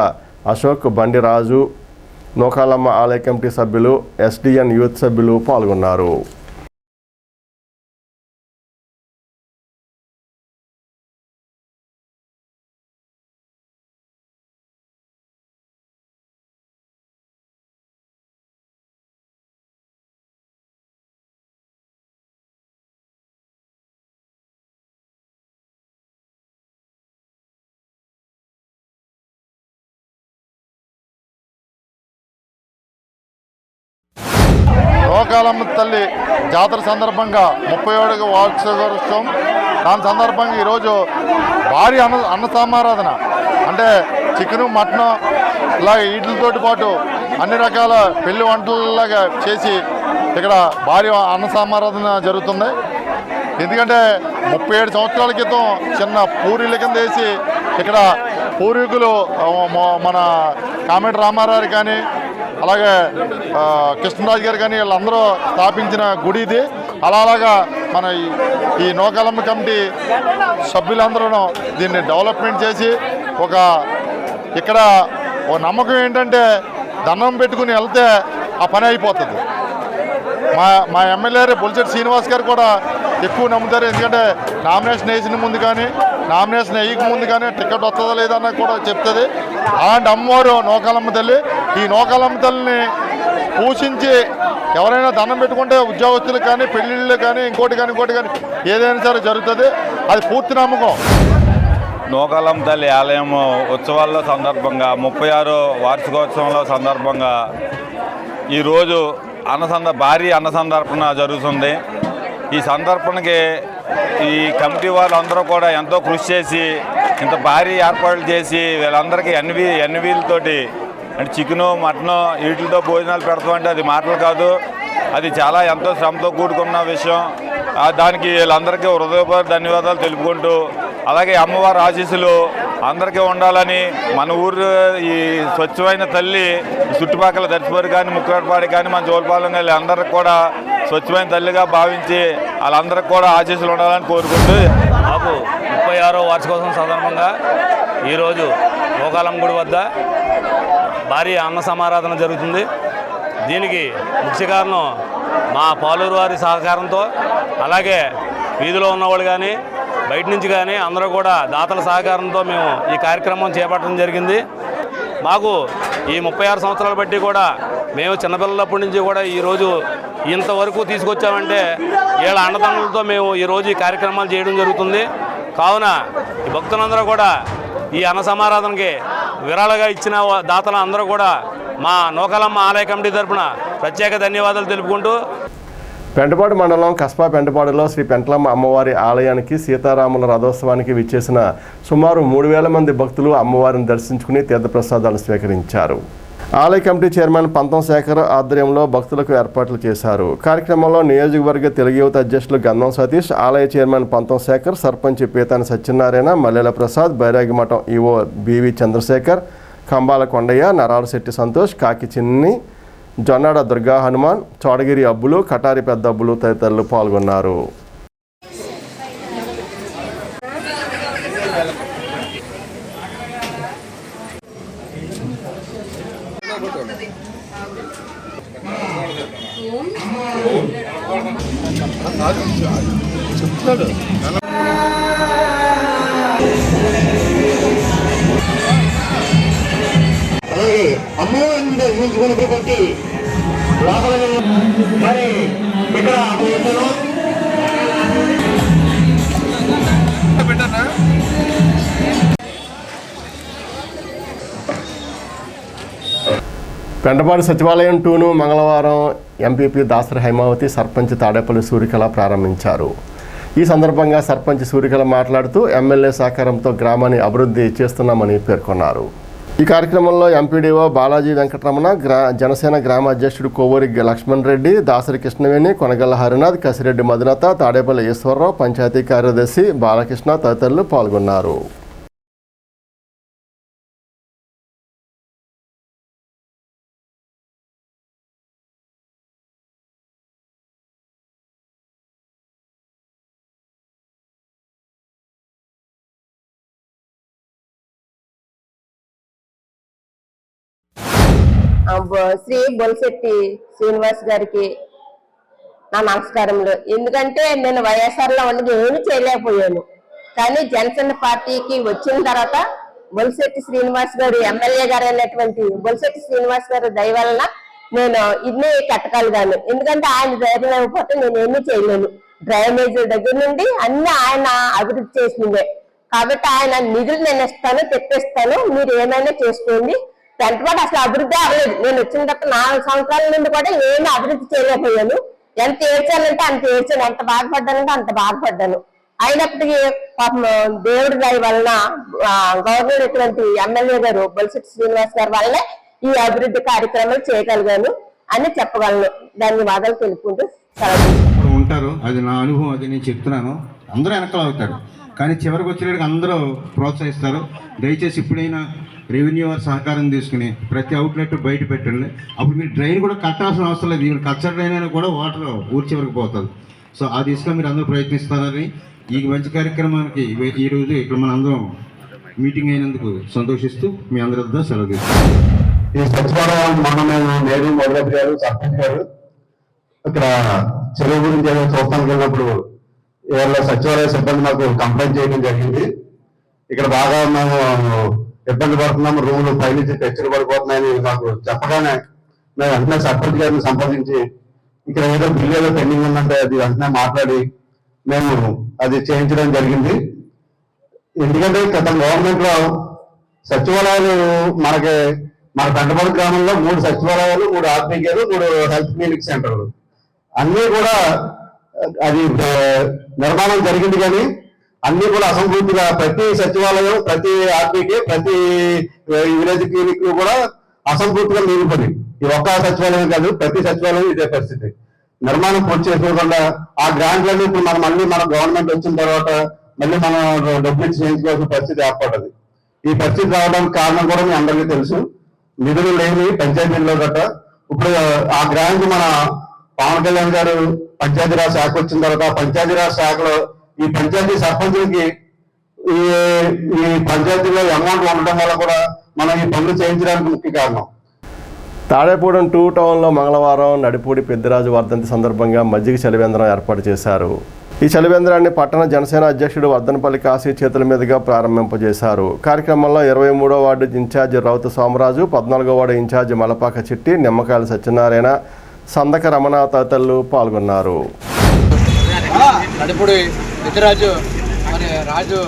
[SPEAKER 1] అశోక్, బండి రాజు, నూకాలమ్మ ఆలయ కమిటీ సభ్యులు, ఎస్డిఎన్ యూత్ సభ్యులు పాల్గొన్నారు.
[SPEAKER 13] నూకాలమ్మ తల్లి జాతర సందర్భంగా 37వ వార్షికోత్సవం, దాని సందర్భంగా ఈరోజు భారీ అన్న సమారాధన అంటే చికెను, మటను ఇలాగ వీటితోటి పాటు అన్ని రకాల పెళ్లి వంటలలాగా చేసి ఇక్కడ భారీ అన్న సమారాధన జరుగుతుంది. ఎందుకంటే 37 సంవత్సరాల క్రితం చిన్న పూరీల కింద వేసి ఇక్కడ పూర్వీకులు మన కామెటి రామారావు కానీ అలాగే కృష్ణరాజు గారు కానీ వీళ్ళందరూ స్థాపించిన గుడి ఇది. అలాగా మన ఈ నూకాలమ్మ కమిటీ సభ్యులందరూ దీన్ని డెవలప్మెంట్ చేసి ఇక్కడ ఒక నమ్మకం ఏంటంటే దండం పెట్టుకుని వెళ్తే ఆ పని అయిపోతుంది. మా ఎమ్మెల్యే బొలిశెట్టి శ్రీనివాస్ గారు కూడా ఎక్కువ నమ్ముతారు. ఎందుకంటే నామినేషన్ వేసిన ముందు కానీ నామినేషన్ వేయక ముందు కానీ టికెట్ వస్తుందా లేదన్నా కూడా చెప్తుంది. అలాంటి అమ్మవారు నూకాలమ్మ తల్లి. ఈ నూకాలమ్మ తల్లిని పూజించి ఎవరైనా దండం పెట్టుకుంటే ఉద్యోగస్తులకు కానీ పెళ్ళిళ్ళు కానీ ఇంకోటి కానీ ఏదైనా సరే జరుగుతుంది. అది పూర్తి నమ్మకం.
[SPEAKER 18] నూకాలమ్మ తల్లి ఆలయం ఉత్సవాల సందర్భంగా 36వ వార్షికోత్సవంలో సందర్భంగా ఈరోజు భారీ అన్నసందర్పణ జరుగుతుంది. ఈ సందర్భనకి ఈ కమిటీ వాళ్ళందరూ కూడా ఎంతో కృషి చేసి ఇంత భారీ ఏర్పాట్లు చేసి వీళ్ళందరికీ ఎన్వీలతోటి అంటే చికెను, మటను వీటితో భోజనాలు పెడతామంటే అది మాటలు కాదు, అది చాలా ఎంతో శ్రమతో కూడుకున్న విషయం. దానికి వీళ్ళందరికీ హృదయపూర్వక ధన్యవాదాలు తెలుపుకుంటూ అలాగే అమ్మవారి ఆశీస్సులు అందరికీ ఉండాలని మన ఊరు ఈ స్వచ్ఛమైన తల్లి చుట్టుపక్కల దర్శపూరి కానీ ముక్కలపాడి కానీ మన జోలపాలెం కానీ అందరికి కూడా స్వచ్ఛమైన తల్లిగా భావించి వాళ్ళందరికీ కూడా ఆశీస్సులు ఉండాలని కోరుకుంటూ
[SPEAKER 19] మాకు 36వ వార్షికోత్సవం సందర్భంగా ఈరోజు నూకాలమ్మ గుడి వద్ద భారీ అన్న సమారాధన జరుగుతుంది. దీనికి ముఖ్య కారణం మా పాలూరు వారి సహకారంతో అలాగే వీధిలో ఉన్నవాళ్ళు కానీ బయట నుంచి కానీ అందరూ కూడా దాతల సహకారంతో మేము ఈ కార్యక్రమం చేపట్టడం జరిగింది. మాకు ఈ 36 సంవత్సరాలు బట్టి కూడా మేము చిన్నపిల్లలప్పటి నుంచి కూడా ఈరోజు ఇంతవరకు తీసుకొచ్చామంటే వీళ్ళ అన్నదండలతో మేము ఈరోజు ఈ కార్యక్రమాలు చేయడం జరుగుతుంది. కావున ఈ భక్తులందరూ కూడా ఈ అన్న సమారాధనకి విరాళంగా ఇచ్చిన దాతలు అందరూ కూడా మా నూకాలమ్మ ఆలయ కమిటీ తరఫున ప్రత్యేక ధన్యవాదాలు తెలుపుకుంటూ
[SPEAKER 1] పెంటపాడు మండలం కస్బా పెంటపాడులో శ్రీ పెంటలమ్మ అమ్మవారి ఆలయానికి సీతారాముల రథోత్సవానికి విచ్చేసిన సుమారు 3000 మంది భక్తులు అమ్మవారిని దర్శించుకుని తీర్థప్రసాదాలు స్వీకరించారు. ఆలయ కమిటీ చైర్మన్ పంతం శేఖర్ ఆధ్వర్యంలో భక్తులకు ఏర్పాట్లు చేశారు. కార్యక్రమంలో నియోజకవర్గ తెలుగు యువత అధ్యక్షులు గంధం సతీష్, ఆలయ చైర్మన్ పంతం శేఖర్, సర్పంచ్ పీతాని సత్యనారాయణ, మల్లెల ప్రసాద్, బైరాగి మఠం ఈవో బివి చంద్రశేఖర్, కంబాల కొండయ్య, నరాలశెట్టి సంతోష్, కాకి చిన్ని, జొన్నాడ దుర్గా హనుమాన్, చోడగిరి అబ్బులు, కటారి పెద్ద అబ్బులు తదితరులు పాల్గొన్నారు.
[SPEAKER 20] అలాగే అమ్మవారిని ఊహించుకున్నటువంటి లోపల మరి ఇక్కడ
[SPEAKER 1] పెంటపాడు సచివాలయం 2ను మంగళవారం ఎంపీపీ దాసరి హైమావతి, సర్పంచ్ తాడేపల్లి సూర్యకళ ప్రారంభించారు. ఈ సందర్భంగా సర్పంచ్ సూర్యకళ మాట్లాడుతూ ఎమ్మెల్యే సహకారంతో గ్రామాన్ని అభివృద్ధి చేస్తున్నామని పేర్కొన్నారు. ఈ కార్యక్రమంలో ఎంపీడీఓ బాలాజీ వెంకటరమణ, జనసేన గ్రామ అధ్యక్షుడు కోవూరి లక్ష్మణ్ రెడ్డి, దాసరి కృష్ణవేణి, కొనగల్ల హరినాథ్, కసిరెడ్డి మధునత, తాడేపల్లి ఈశ్వరరావు, పంచాయతీ కార్యదర్శి బాలకృష్ణ తదితరులు పాల్గొన్నారు.
[SPEAKER 21] శ్రీ బొలిశెట్టి శ్రీనివాస్ గారికి నా నమస్కారములు. ఎందుకంటే నేను వైఎస్ఆర్లో ఉండి ఏమీ చేయలేకపోయాను, కానీ జనసేన పార్టీకి వచ్చిన తర్వాత బొలిశెట్టి శ్రీనివాస్ గారు ఎమ్మెల్యే గారు అయినటువంటి బొలిశెట్టి శ్రీనివాస్ గారు దయ వలన నేను ఇన్ని కట్టగలిగాను. ఎందుకంటే ఆయన ధైర్యం లేకపోతే నేను ఏమీ చేయలేను. డ్రైనేజ్ దగ్గర నుండి అన్ని ఆయన అభివృద్ధి చేసిందే. కాబట్టి ఆయన నిధులు నేను ఇస్తాను, తెప్పిస్తాను, మీరు ఏమైనా చేసుకోండి. పెంటపాటు అసలు అభివృద్ధి అవ్వలేదు. నేను వచ్చిన తర్వాత 4 సంవత్సరాల నుండి కూడా ఏమీ అభివృద్ధి చేయలేకపోయాను. ఎంత ఏడ్చానంటే అంత ఏడ్చాను, ఎంత బాధపడ్డానంటే అంత బాధపడ్డాను. అయినప్పటికీ పాపం దేవుడి దయ వలన గవర్నర్ ఇటువంటి ఎమ్మెల్యే గారు బొలిశెట్టి శ్రీనివాస్ గారి వల్లనే ఈ అభివృద్ధి కార్యక్రమాలు చేయగలిగాను అని చెప్పగలను. ధన్యవాదాలు తెలుపుకుంటూ సెలవు
[SPEAKER 22] ఉంటారు. అది నా అనుభవం, అది నేను చెప్తున్నాను. అందరూ వెనకాల అవుతారు, కానీ చివరికి వచ్చేటికి అందరూ ప్రోత్సహిస్తారు. దయచేసి ఇప్పుడైనా రెవెన్యూ వారి సహకారం తీసుకుని ప్రతి అవుట్లెట్ బయట పెట్టండి. అప్పుడు మీరు డ్రైన్ కూడా కట్టాల్సిన అవసరం లేదు. మీరు కచ్చ డ్రైన్ అయినా కూడా వాటర్ ఊరి చివరికి పోతుంది. సో ఆ దిశగా మీరు అందరూ ప్రయత్నిస్తారని ఈ మంచి కార్యక్రమానికి ఈరోజు ఇక్కడ మన అందరం మీటింగ్ అయినందుకు సంతోషిస్తూ మీ అందరి వద్ద సెలవు తీసుకుంటాం.
[SPEAKER 23] ఈ సచివాలయం నేను మొదలెట్ గారు, సర్పంచ్ గారు ఇక్కడ చెరువు గురించి ఏదో చూస్తానికి వెళ్ళినప్పుడు ఇవాళ సచివాలయ సిబ్బంది మాకు కంప్లైంట్ చేయడం జరిగింది. ఇక్కడ బాగా మేము ఇబ్బంది పడుతున్నాము, రూములు పైనుంచి తెచ్చులు పడిపోతున్నాయని మాకు చెప్పగానే మేము వెంటనే సర్పంచ్ గారిని సంప్రదించి ఇక్కడ ఏదో బిల్లు ఏదో పెండింగ్ ఉందంటే అది వెంటనే మాట్లాడి మేము అది చేయించడం జరిగింది. ఎందుకంటే గత గవర్నమెంట్ లో సచివాలయాలు మన పెంటపాడు గ్రామంలో 3 సచివాలయాలు, 3 ఆర్బీకేలు, 3 హెల్త్ క్లినిక్ సెంటర్లు అన్నీ కూడా అది నిర్మాణం జరిగింది. కానీ అన్ని కూడా అసంపూర్తిగా ప్రతి సచివాలయం, ప్రతి ఆర్బీకే, ప్రతి విలేజ్ క్లినిక్ కూడా అసంపూర్తిగా మిగిలిపోయి. ఈ ఒక్క సచివాలయం కాదు, ప్రతి సచివాలయం ఇదే పరిస్థితి. నిర్మాణం పూర్తి చేసుకోకుండా ఆ గ్రాంట్లన్నీ ఇప్పుడు మళ్ళీ మన గవర్నమెంట్ వచ్చిన తర్వాత మళ్ళీ మనం డబ్బులు ఇచ్చి చేయించుకోవాల్సిన పరిస్థితి ఏర్పడ్డది. ఈ పరిస్థితి రావడానికి కారణం కూడా మీ అందరికీ తెలుసు. నిధులు లేని పంచాయతీల్లో గట్ట ఇప్పుడు ఆ గ్రాంట్ మన పవన్ కళ్యాణ్ గారు పంచాయతీరాజ్ శాఖ వచ్చిన తర్వాత పంచాయతీరాజ్ శాఖలో ఈ పంచాయతీ సర్పంచులకి ఈ పంచాయతీలో అమౌంట్ ఉండడం వల్ల కూడా మనం ఈ పనులు చేయించడానికి ముఖ్య కారణం.
[SPEAKER 1] తాడేపూడెం 2 టౌన్లో మంగళవారం నడిపూడి పెద్దిరాజు వర్ధంతి సందర్భంగా మజ్జిగ చలివేంద్రం ఏర్పాటు చేశారు. ఈ చలివేంద్రాన్ని పట్టణ జనసేన అధ్యక్షుడు వర్ధనపల్లి కాశీ చేతుల మీదుగా ప్రారంభింపజేశారు. కార్యక్రమంలో 23వ వార్డు ఇన్ఛార్జి రౌతు సోమరాజు, 14వ వార్డు ఇన్ఛార్జి మలపాక చిట్టి, నిమ్మకాయల సత్యనారాయణ, సందక రమణ తదితరులు పాల్గొన్నారు.
[SPEAKER 24] నడిపూడి పెద్దిరాజు రాజు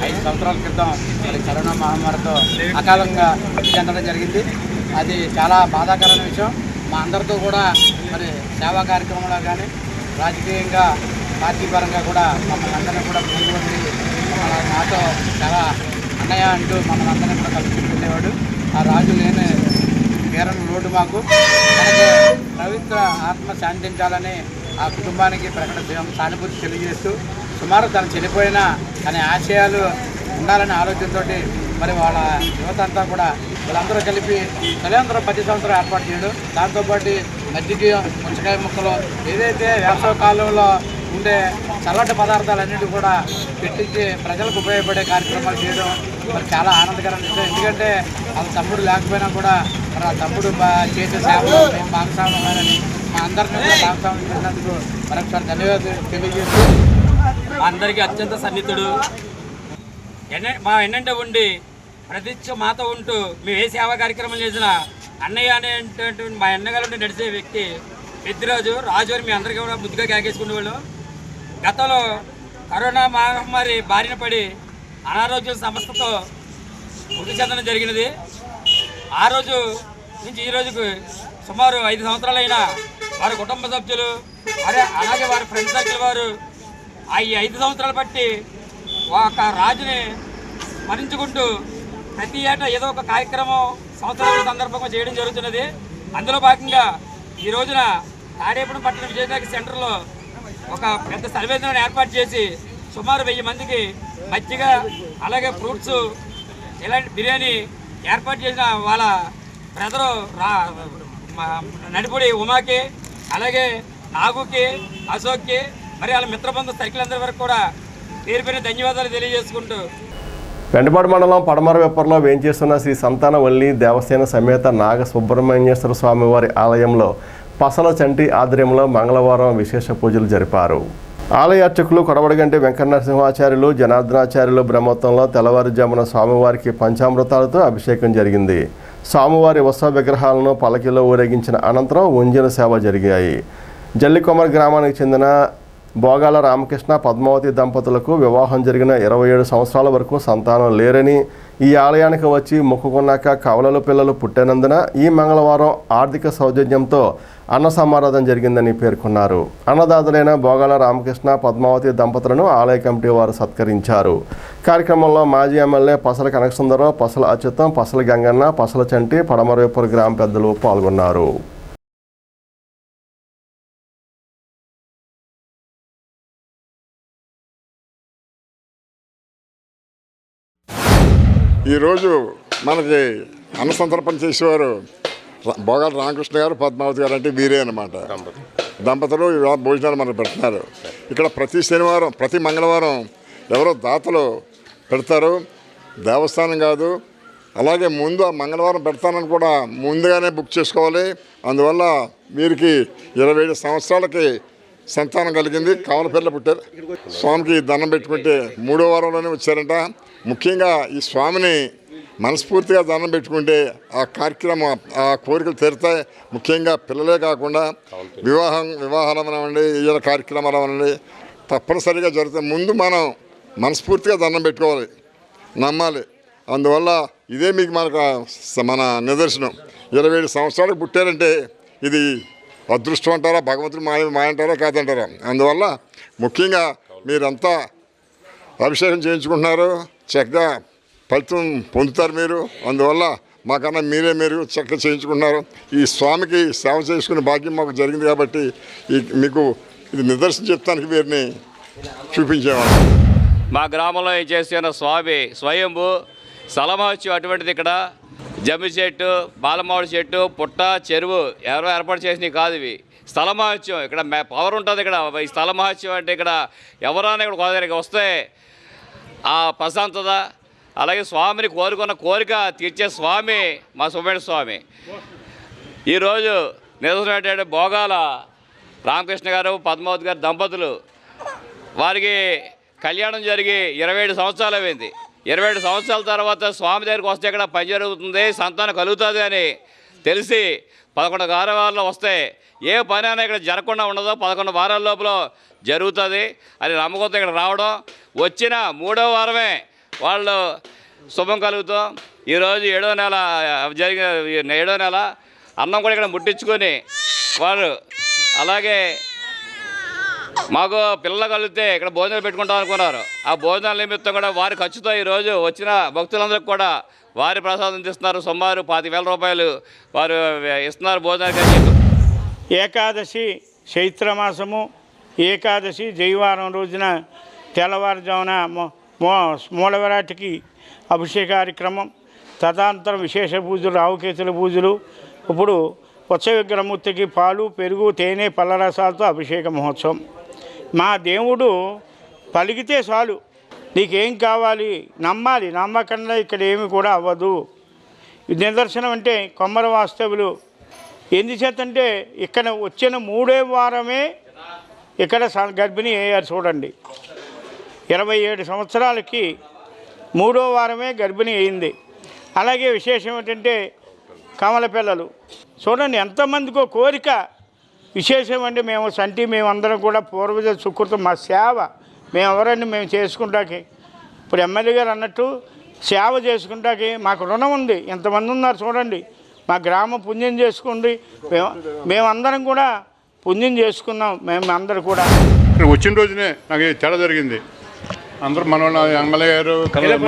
[SPEAKER 24] 5 సంవత్సరాల క్రితం కరోనా మహమ్మారితో అకాలంగా చెందడం జరిగింది. అది చాలా బాధాకరమైన విషయం. మా అందరితో కూడా సేవా కార్యక్రమంలో కానీ రాజకీయంగా పార్టీ పరంగా కూడా మమ్మల్ని అందరినీ కూడా ముందుకొచ్చి మాతో చాలా అన్నయ్య అంటూ మమ్మల్ని అందరినీ కూడా కలుపుకుంటుండేవాడు. ఆ రాజు లేని తీరని లోటు మాకు. అలాగే పవిత్ర ఆత్మ శాంతించాలని ఆ కుటుంబానికి ప్రకటన సానుభూతి తెలియజేస్తూ సుమారు తను చనిపోయినా అనే ఆశయాలు ఉండాలనే ఆలోచనతో మరి వాళ్ళ యువత అంతా కూడా వీళ్ళందరూ కలిపి తల్లిదండ్రులు ప్రతి సంవత్సరం ఏర్పాటు చేయడం, దాంతోపాటు మజ్జిగ పుచ్చకాయ ముక్కలు ఏదైతే వేసవ కాలంలో ఉండే చల్లటి పదార్థాలన్నిటి కూడా పెట్టించి ప్రజలకు ఉపయోగపడే కార్యక్రమాలు చేయడం మరి చాలా ఆనందకరమైన విషయం. ఎందుకంటే వాళ్ళ తమ్ముడు లేకపోయినా కూడా మరి ఆ తమ్ముడు చేసే సేవలు మేము భాగస్వామ్యాలని మా అందరినీ కూడా భాగస్వామ్యం చేసినందుకు మరొకసారి ధన్యవాదాలు తెలియజేస్తూ
[SPEAKER 3] అందరికీ అత్యంత సన్నిహితుడు, మా ఎన్నంటే ఉండి ప్రతిష్ట మాతో ఉంటూ మేము ఏ సేవా కార్యక్రమాలు చేసినా అన్నయ్య అనేటువంటి మా ఎన్నగాలు నడిచే వ్యక్తి పెద్దిరాజు రాజు అని మీ అందరికీ కూడా ముద్దుగా కేకేసుకునేవాళ్ళు. గతంలో కరోనా మహమ్మారి బారిన పడి అనారోగ్య సమస్యతో మృతి చెందడం జరిగినది. ఆ రోజు నుంచి ఈ రోజుకు సుమారు 5 సంవత్సరాలైనా వారి కుటుంబ సభ్యులు అలాగే వారి ఫ్రెండ్ సర్కిల్ వారు ఈ 5 సంవత్సరాలు బట్టి ఒక రాజుని స్మరించుకుంటూ ప్రతి ఏటా ఏదో ఒక కార్యక్రమం సంవత్సరాల సందర్భంగా చేయడం జరుగుతున్నది. అందులో భాగంగా ఈ రోజున తాడేపల్లి పట్టణ విజయనగర సెంటర్లో ఒక పెద్ద సర్వేంద్రాన్ని ఏర్పాటు చేసి సుమారు 1000 మందికి మజ్జిగ అలాగే ఫ్రూట్స్ ఇలాంటి బిర్యానీ ఏర్పాటు చేసిన వాళ్ళ బ్రదరు నడిపూడి ఉమాకి అలాగే నాగుకి అశోక్కి మరి వాళ్ళ మిత్రబంధు సర్కిల్ అందరి వరకు కూడా పేరు పేరు ధన్యవాదాలు తెలియజేసుకుంటూ
[SPEAKER 1] వెంటపాడు మండలం పడమర వెప్పర్లో వేంచేస్తున్న శ్రీ సంతానవల్లి దేవసేన సమేత నాగ సుబ్రహ్మణ్యేశ్వర స్వామివారి ఆలయంలో పసల చంటి ఆధ్వర్యంలో మంగళవారం విశేష పూజలు జరిపారు. ఆలయ అర్చకులు కొడవడగంటి వెంకటనరసింహాచార్యులు జనార్దనాచార్యులు బ్రహ్మోత్సవంలో తెల్లవారుజామున స్వామివారికి పంచామృతాలతో అభిషేకం జరిగింది. స్వామివారి ఉత్సవ విగ్రహాలను పల్లకిలో ఊరేగించిన అనంతరం ఉంజన సేవ జరిగాయి. జల్లికొమర్ గ్రామానికి చెందిన బోగాల రామకృష్ణ పద్మావతి దంపతులకు వివాహం జరిగిన 27 సంవత్సరాల వరకు సంతానం లేరని, ఈ ఆలయానికి వచ్చి మొక్కుకున్నాక కవలలు పిల్లలు పుట్టినందున ఈ మంగళవారం ఆర్థిక సౌజన్యంతో అన్న సమారాధన జరిగిందని పేర్కొన్నారు. అన్నదాతలైన బోగాల రామకృష్ణ పద్మావతి దంపతులను ఆలయ కమిటీ వారు సత్కరించారు. కార్యక్రమంలో మాజీ ఎమ్మెల్యే పసల కనకసుందరరావు, పసల అచ్యుతం, పసల గంగన్న, పసల చంటి, పడమరవేపూర్ గ్రామ పెద్దలు పాల్గొన్నారు.
[SPEAKER 4] ఈరోజు మనకి అన్నసంతర్పణ చేసేవారు బోగాల రామకృష్ణ గారు, పద్మావతి గారు అంటే వీరే అన్నమాట. దంపతులు భోజనాలు మనకు పెడుతున్నారు. ఇక్కడ ప్రతి శనివారం ప్రతి మంగళవారం ఎవరో దాతలు పెడతారు, దేవస్థానం కాదు. అలాగే ముందు ఆ మంగళవారం పెడతానని కూడా ముందుగానే బుక్ చేసుకోవాలి. అందువల్ల వీరికి 27 సంవత్సరాలకి సంతానం కలిగింది, కవల పిల్లలు పుట్టారు. స్వామికి దండం పెట్టుకుంటే 3వ వారంలోనే వచ్చారంట. ముఖ్యంగా ఈ స్వామిని మనస్ఫూర్తిగా దండం పెట్టుకుంటే ఆ కార్యక్రమం ఆ కోరికలు తీరుతాయి. ముఖ్యంగా పిల్లలే కాకుండా వివాహాలు అవ్వండి, ఇతర కార్యక్రమాలు అవ్వండి తప్పనిసరిగా జరుగుతాయి. ముందు మనం మనస్ఫూర్తిగా దండం పెట్టుకోవాలి, నమ్మాలి. అందువల్ల ఇదే మీకు మన నిదర్శనం. 27 సంవత్సరాలకు పుట్టారంటే ఇది అదృష్టం అంటారా, భగవంతుడు మాయ అంటారా కాదంటారా? అందువల్ల ముఖ్యంగా మీరంతా అభిషేకం చేయించుకుంటున్నారు, చక్కగా ఫలితం పొందుతారు మీరు. అందువల్ల మాకన్నా మీరు చక్కగా చేయించుకుంటున్నారు. ఈ స్వామికి సేవ చేసుకునే భాగ్యం మాకు జరిగింది కాబట్టి మీకు ఇది నిదర్శనం చెప్తానికి వీరిని చూపించేవాళ్ళు.
[SPEAKER 5] మా గ్రామంలో ఏం చేస్తున్న స్వామి స్వయంభూ స్థలమహత్యం అటువంటిది. ఇక్కడ జమ్మి చెట్టు, బాలమావిడి చెట్టు, పుట్ట, చెరువు ఎవరో ఏర్పాటు చేసినవి కాదు ఇవి. స్థల మహత్యం ఇక్కడ పవర్ ఉంటుంది. ఇక్కడ ఈ స్థల మహత్యం అంటే ఇక్కడ ఎవరైనా ఇక్కడ గోదావరికి వస్తే ఆ ప్రశాంతత, అలాగే స్వామిని కోరుకున్న కోరిక తీర్చే స్వామి మా సుబ్రహ్మణ్య స్వామి. ఈరోజు నిదర్శనమైనటువంటి బోగాల రామకృష్ణ గారు, పద్మావతి గారు దంపతులు వారికి కళ్యాణం జరిగి 27 సంవత్సరాలు అయింది. 27 సంవత్సరాల తర్వాత స్వామి దగ్గరికి వస్తే ఇక్కడ పని జరుగుతుంది, సంతానం కలుగుతుంది అని తెలిసి 11 వారాల్లో వస్తే ఏ పని అయినా ఇక్కడ జరగకుండా ఉండదో 11 వారాల లోపల జరుగుతుంది అని నమ్మకంతో ఇక్కడ రావడం. వచ్చిన 3వ వారమే వాళ్ళు శుభం కలుగుతాం. ఈరోజు 7వ నెల జరిగిన 7వ నెల అన్నం కూడా ఇక్కడ ముట్టించుకొని వారు అలాగే మాకు పిల్లలు కలిగితే ఇక్కడ భోజనాలు పెట్టుకుంటాం అనుకున్నారు. ఆ భోజనాల నిమిత్తం కూడా వారి ఖర్చుతో ఈరోజు వచ్చిన భక్తులందరికీ కూడా వారి ప్రసాదం ఇస్తున్నారు. సుమారు 25,000 రూపాయలు వారు ఇస్తున్నారు భోజనానికి.
[SPEAKER 12] ఏకాదశి చైత్రమాసము ఏకాదశి జైవారం రోజున తెల్లవారుజామున మూలవిరాటికి అభిషేక కార్యక్రమం, తదనంతరం విశేష పూజలు, రావుకేతుల పూజలు. ఇప్పుడు ఉత్సవ విగ్రహమూర్తికి పాలు, పెరుగు, తేనె, పళ్ళరసాలతో అభిషేక మహోత్సవం. మా దేవుడు పలికితే చాలు, నీకేం కావాలి నమ్మాలి, నమ్మకంగా ఇక్కడ ఏమి కూడా అవ్వదు. నిదర్శనం అంటే కొమ్మర వాస్తవులు. ఎందుచేతంటే ఇక్కడ వచ్చిన 3వ వారమే ఇక్కడ గర్భిణీ అయ్యారు. చూడండి, 27 సంవత్సరాలకి 3వ వారమే గర్భిణీ అయింది. అలాగే విశేషం ఏంటంటే కమల పిల్లలు చూడండి, ఎంతమందికో కోరిక. విశేషం అంటే మేమందరం కూడా పూర్వజ సుకృతం, మా సేవ మేము ఎవరండి మేము చేసుకుంటాకి. ఇప్పుడు ఎమ్మెల్యే గారు అన్నట్టు సేవ చేసుకుంటాకి మాకు రుణం ఉంది. ఎంతమంది ఉన్నారు చూడండి, మా గ్రామం పుణ్యం చేసుకోండి. మేమందరం కూడా పుణ్యం చేసుకున్నాం. మేము కూడా
[SPEAKER 7] ఇక్కడ వచ్చిన రోజునే నాకు తేడా జరిగింది. అందరూ మన ఎమ్మెల్యే గారు,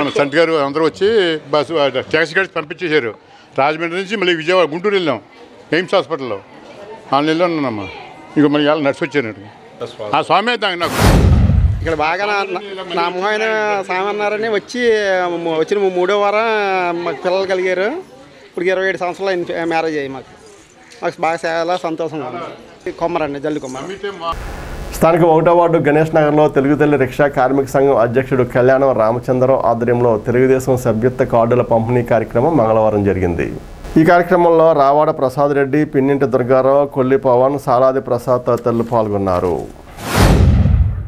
[SPEAKER 7] మన సంటి గారు అందరూ వచ్చి బస్సు ట్యాక్సీ గాడి పంపించేశారు. రాజమండ్రి నుంచి మళ్ళీ విజయవాడ, గుంటూరు వెళ్ళాం. ఎయిమ్స్ హాస్పిటల్లో 4 నెలలు ఉన్నానమ్మా. ఇంకో మళ్ళీ ఇవాళ నడిచి వచ్చాను. ఆ స్వామి అయితే నాకు
[SPEAKER 24] ఇక్కడ బాగా నా అమ్మాయిన స్వామి అన్నారని వచ్చిన 3వ వారం మాకు పిల్లలు కలిగారు. ఇప్పుడు 27 సంవత్సరాలు అయింది మ్యారేజ్ అయ్యి. మాకు బాగా చాలా సంతోషంగా ఉంది. కొమ్మరండి, జల్లి కొమ్మర.
[SPEAKER 1] స్థానిక 1వ వార్డు గణేష్ నగర్లో తెలుగు తల్లి రిక్షా కార్మిక సంఘం అధ్యక్షుడు కళ్యాణం రామచంద్రరావు ఆధ్వర్యంలో తెలుగుదేశం సభ్యత్వ కార్డుల పంపిణీ కార్యక్రమం మంగళవారం జరిగింది. ఈ కార్యక్రమంలో రావాడ ప్రసాద్ రెడ్డి, పిన్నింటి దుర్గారావు, కొల్లి పవన్, సాలాది ప్రసాద్ తదితరులు పాల్గొన్నారు.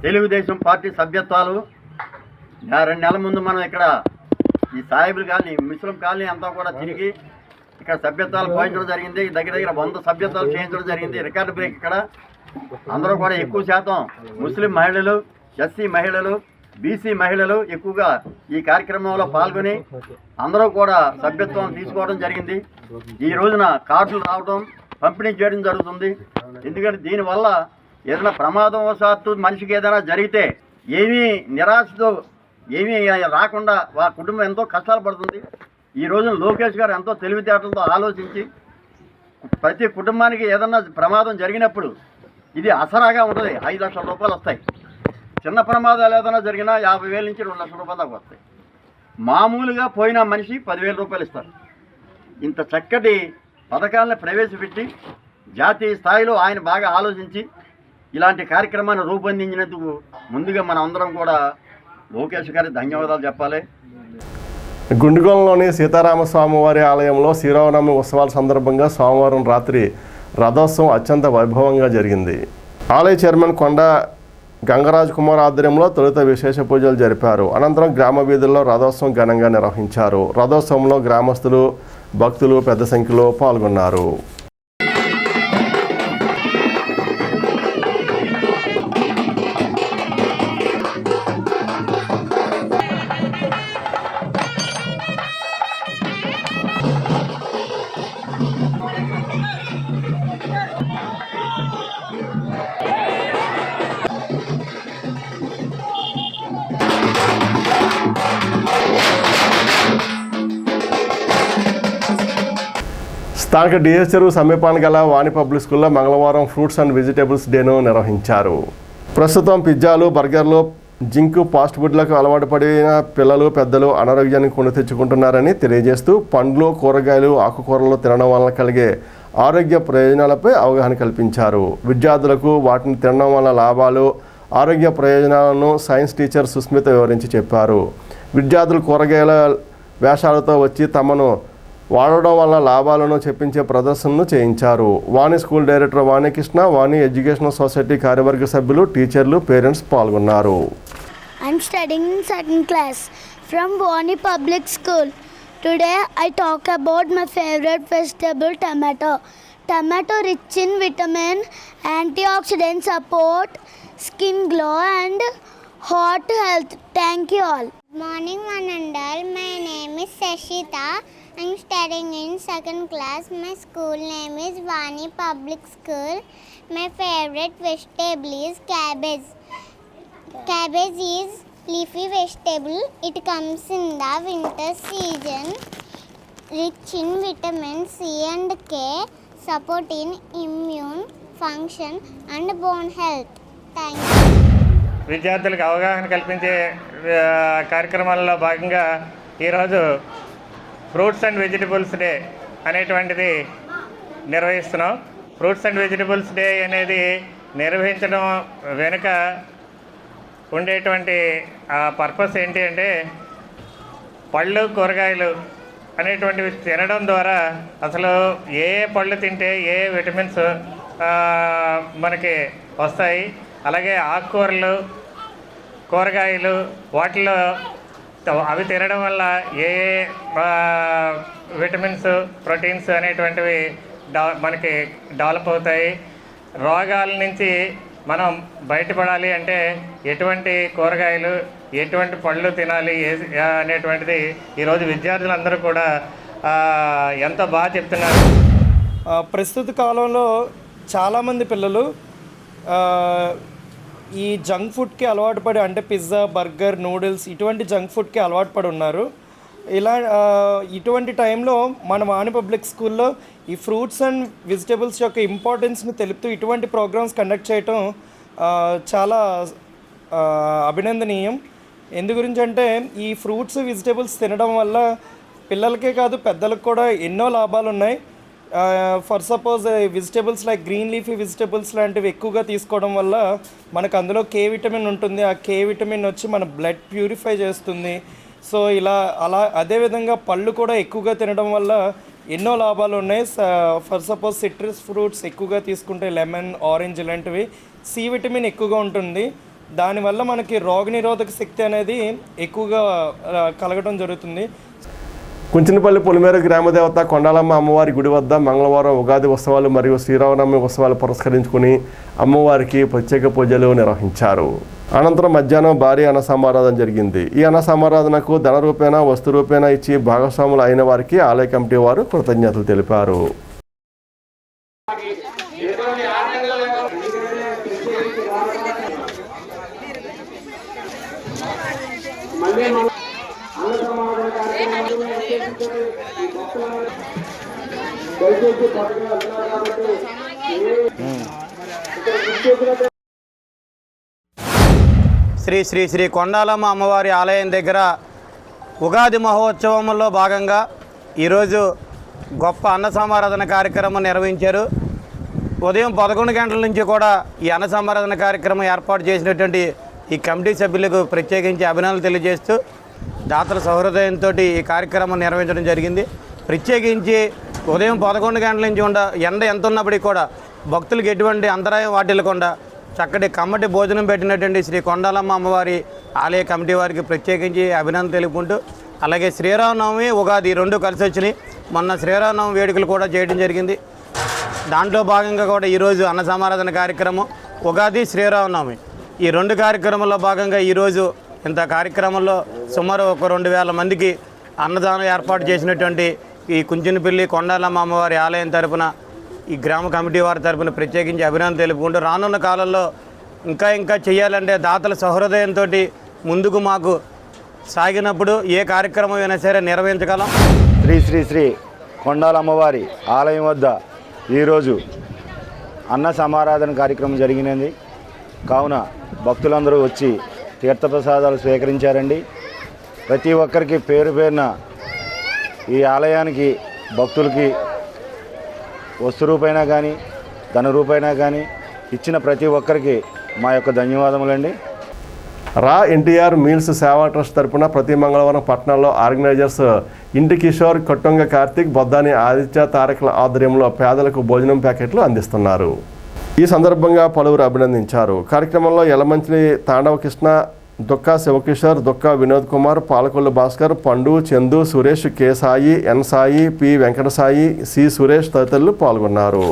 [SPEAKER 8] తెలుగుదేశం పార్టీ సభ్యత్వాలు 2 నెలల ముందు మనం ఇక్కడ ఈ సాయిబుల్ కాలనీ, ముస్లిం కాలనీ అంతా కూడా తిరిగి ఇక్కడ సభ్యత్వాలు పోయించడం జరిగింది. దగ్గర 100 సభ్యత్వాలు చేయించడం జరిగింది. Record break. ఇక్కడ అందరూ కూడా ఎక్కువ శాతం ముస్లిం మహిళలు, ఎస్సీ మహిళలు, బీసీ మహిళలు ఎక్కువగా ఈ కార్యక్రమంలో పాల్గొని అందరూ కూడా సభ్యత్వం తీసుకోవడం జరిగింది. ఈ రోజున కార్డులు రావడం, పంపిణీ చేయడం జరుగుతుంది. ఎందుకంటే దీనివల్ల ఏదైనా ప్రమాదవశాత్తు మనిషికి ఏదైనా జరిగితే ఏమీ నిరాశతో ఏమీ రాకుండా వారి కుటుంబం ఎంతో కష్టాలు పడుతుంది. ఈ రోజున లోకేష్ గారు ఎంతో తెలివితేటలతో ఆలోచించి ప్రతి కుటుంబానికి ఏదన్నా ప్రమాదం జరిగినప్పుడు ఇది అసరాగా ఉంటుంది. 5 లక్షల రూపాయలు వస్తాయి. చిన్న ప్రమాదాలు ఏదైనా జరిగినా 50,000 నుంచి 2 లక్షల రూపాయల దాకా వస్తాయి. మామూలుగా పోయిన మనిషి 10,000 రూపాయలు ఇస్తారు. ఇంత చక్కటి పథకాలను ప్రవేశపెట్టి జాతీయ స్థాయిలో ఆయన బాగా ఆలోచించి ఇలాంటి కార్యక్రమాన్ని రూపొందించినందుకు ముందుగా మనం అందరం కూడా లోకేష్ గారికి ధన్యవాదాలు చెప్పాలి.
[SPEAKER 1] గుండుగోలంలోని సీతారామస్వామి వారి ఆలయంలో శ్రీరామనవమి ఉత్సవాల సందర్భంగా సోమవారం రాత్రి రథోత్సవం అత్యంత వైభవంగా జరిగింది. ఆలయ చైర్మన్ కొండ గంగరాజ్ కుమార్ ఆధ్వర్యంలో తొలుత విశేష పూజలు జరిపారు. అనంతరం గ్రామ వీధుల్లో రథోత్సవం ఘనంగా నిర్వహించారు. రథోత్సవంలో గ్రామస్తులు, భక్తులు పెద్ద సంఖ్యలో పాల్గొన్నారు. స్థానిక డిఎస్ చెరువు సమీపాన్ని గల వాణి పబ్లిక్ స్కూల్లో మంగళవారం ఫ్రూట్స్ అండ్ వెజిటేబుల్స్ డేను నిర్వహించారు. ప్రస్తుతం పిజ్జాలు, బర్గర్లు, జింక్ ఫాస్ట్ ఫుడ్లకు అలవాటు పడిన పిల్లలు, పెద్దలు అనారోగ్యాన్ని కొని తెచ్చుకుంటున్నారని తెలియజేస్తూ పండ్లు, కూరగాయలు, ఆకుకూరలు తినడం వలన కలిగే ఆరోగ్య ప్రయోజనాలపై అవగాహన కల్పించారు. విద్యార్థులకు వాటిని తినడం వల్ల లాభాలు, ఆరోగ్య ప్రయోజనాలను సైన్స్ టీచర్ సుస్మిత వివరించి చెప్పారు. విద్యార్థులు కూరగాయల వేషాలతో వచ్చి తమను వాడడం వల్ల లాభాలను చెప్పించే ప్రదర్శనను చేయించారు. వాణి స్కూల్ డైరెక్టర్ వాణికృష్ణ, వాణి ఎడ్యుకేషనల్ సొసైటీ కార్యవర్గ సభ్యులు, టీచర్లు, పేరెంట్స్ పాల్గొన్నారు.
[SPEAKER 9] I'm studying in 2nd class from Vani Public School. Today I talk about my favorite vegetable, tomato. Tomato rich in vitamin, antioxidant support, skin glow and heart health. Thank you all.
[SPEAKER 10] Good morning one and all. My name is Sashita.
[SPEAKER 9] I'm studying in second class. My school name is Vani Public School. My favorite vegetable is cabbage. Cabbage is leafy vegetable. It comes in the winter season. Rich in vitamin C and K, supporting immune function and bone health. Thank you.
[SPEAKER 12] విద్యార్థులకు అవగాహన కల్పించే కార్యక్రమాలలో భాగంగా ఈరోజు ఫ్రూట్స్ అండ్ వెజిటబుల్స్ డే అనేటువంటిది నిర్వహిస్తున్నాం. ఫ్రూట్స్ అండ్ వెజిటబుల్స్ డే అనేది నిర్వహించడం వెనుక ఉండేటువంటి పర్పస్ ఏంటి అంటే పళ్ళు కూరగాయలు అనేటువంటివి తినడం ద్వారా అసలు ఏ పళ్ళు తింటే ఏ విటమిన్స్ మనకి వస్తాయి, అలాగే ఆకుకూరలు కూరగాయలు వాటిలో అవి తినడం వల్ల ఏ విటమిన్స్ ప్రోటీన్స్ అనేటువంటివి మనకి డెవలప్ అవుతాయి. రోగాల నుంచి మనం బయటపడాలి అంటే ఎటువంటి కూరగాయలు ఎటువంటి పళ్ళు తినాలి అనేటువంటిది ఈరోజు విద్యార్థులందరూ కూడా ఎంతో బాగా చెప్తున్నారు.
[SPEAKER 2] ప్రస్తుత కాలంలో చాలామంది పిల్లలు ఈ జంక్ ఫుడ్కి అలవాటు పడి, అంటే పిజ్జా, బర్గర్, నూడిల్స్ ఇటువంటి జంక్ ఫుడ్కి అలవాటు పడి ఉన్నారు. ఇటువంటి టైంలో మన వాణి పబ్లిక్ స్కూల్లో ఈ ఫ్రూట్స్ అండ్ వెజిటేబుల్స్ యొక్క ఇంపార్టెన్స్ని తెలుపుతూ ఇటువంటి ప్రోగ్రామ్స్ కండక్ట్ చేయటం చాలా అభినందనీయం. ఎందు గురించి అంటే ఈ ఫ్రూట్స్ వెజిటేబుల్స్ తినడం వల్ల పిల్లలకే కాదు పెద్దలకు కూడా ఎన్నో లాభాలు ఉన్నాయి. For suppose vegetables like green leafy vegetables లాంటివి ఎక్కువగా తీసుకోవడం వల్ల మనకు అందులో కే విటమిన్ ఉంటుంది. ఆ కే విటమిన్ వచ్చి మన బ్లడ్ ప్యూరిఫై చేస్తుంది. సో అదేవిధంగా పళ్ళు కూడా ఎక్కువగా తినడం వల్ల ఎన్నో లాభాలు ఉన్నాయి. ఫర్ సపోజ్ సిట్రస్ ఫ్రూట్స్ ఎక్కువగా తీసుకుంటే లెమన్, ఆరెంజ్ ఇలాంటివి సి విటమిన్ ఎక్కువగా ఉంటుంది. దానివల్ల మనకి రోగనిరోధక శక్తి అనేది ఎక్కువగా కలగడం జరుగుతుంది.
[SPEAKER 1] కుంచినపల్లి పొలిమేర గ్రామదేవత కొండాలమ్మ అమ్మవారి గుడి వద్ద మంగళవారం ఉగాది ఉత్సవాలు మరియు శ్రీరామనవమి ఉత్సవాలు పురస్కరించుకుని అమ్మవారికి ప్రత్యేక పూజలు నిర్వహించారు. అనంతరం మధ్యాహ్నం భారీ అన్న సమారాధన జరిగింది. ఈ అన్న సమారాధనకు ధన రూపేణా వస్తు రూపేణా ఇచ్చి భాగస్వాములు అయిన వారికి ఆలయ కమిటీ వారు కృతజ్ఞతలు తెలిపారు.
[SPEAKER 6] శ్రీ శ్రీ శ్రీ కొండాలమ్మ అమ్మవారి ఆలయం దగ్గర ఉగాది మహోత్సవంలో భాగంగా ఈరోజు గొప్ప అన్న సమారాధన కార్యక్రమం నిర్వహించారు. ఉదయం 11 గంటల నుంచి కూడా ఈ అన్న సమారాధన కార్యక్రమం ఏర్పాటు చేసినటువంటి ఈ కమిటీ సభ్యులకు ప్రత్యేకించి అభినందనలు తెలియజేస్తూ దాతల సహృదయంతో ఈ కార్యక్రమం నిర్వహించడం జరిగింది. ప్రత్యేకించి ఉదయం 11 గంటల నుంచి ఎండ ఎంత ఉన్నప్పటికీ కూడా భక్తులకు ఎటువంటి అంతరాయం వాటిల్లకుండా చక్కటి కమ్మటి భోజనం పెట్టినటువంటి శ్రీ కొండాలమ్మ అమ్మవారి ఆలయ కమిటీ వారికి ప్రత్యేకించి అభినందన తెలుపుకుంటూ, అలాగే శ్రీరామనవమి ఉగాది రెండు కలిసి వచ్చినాయి. మొన్న శ్రీరామనవమి వేడుకలు కూడా చేయడం జరిగింది. దాంట్లో భాగంగా కూడా ఈరోజు అన్న సమారాధన కార్యక్రమం, ఉగాది శ్రీరామనవమి ఈ రెండు కార్యక్రమంలో భాగంగా ఈరోజు ఇంత కార్యక్రమంలో సుమారు 2,000 మందికి అన్నదానం ఏర్పాటు చేసినటువంటి ఈ కుంచినపల్లి కొండాలమ్మ అమ్మవారి ఆలయం తరపున ఈ గ్రామ కమిటీ వారి తరపున ప్రత్యేకించి అభినందన తెలుపుకుంటూ రానున్న కాలంలో ఇంకా చేయాలంటే దాతల సహృదయంతో ముందుకు మాకు సాగినప్పుడు ఏ కార్యక్రమం అయినా సరే నిర్వహించగలం.
[SPEAKER 10] శ్రీ శ్రీ శ్రీ కొండాలమ్మవారి ఆలయం వద్ద ఈరోజు అన్న సమారాధన కార్యక్రమం జరిగినది. కావున భక్తులందరూ వచ్చి తీర్థప్రసాదాలు స్వీకరించారండి. ప్రతి ఒక్కరికి పేరు పేరున ఈ ఆలయానికి భక్తులకి వస్తు రూపైనా కానీ ధన రూపైనా కానీ ఇచ్చిన ప్రతి ఒక్కరికి మా యొక్క ధన్యవాదములండి.
[SPEAKER 1] రా ఎన్టీఆర్ మీల్స్ సేవా ట్రస్ట్ తరపున ప్రతి మంగళవారం పట్టణంలో ఆర్గనైజర్స్ ఇంటి కిషోర్, కొట్టొంగ కార్తిక్, బొద్దాని ఆదిత్య తారకుల ఆధ్వర్యంలో పేదలకు భోజనం ప్యాకెట్లు అందిస్తున్నారు. ఈ సందర్భంగా పలువురు అభినందించారు. కార్యక్రమంలో యలమంచిలి తాండవ కృష్ణ, దుక్కా శివకిషోర్, దుక్కా వినోద్ కుమార్, పాలకొల్లు భాస్కర్, పండు, చందు, సురేష్, కె సాయి, ఎన్ సాయి, పి వెంకట సాయి, సి సురేష్ తదితరులు పాల్గొన్నారు.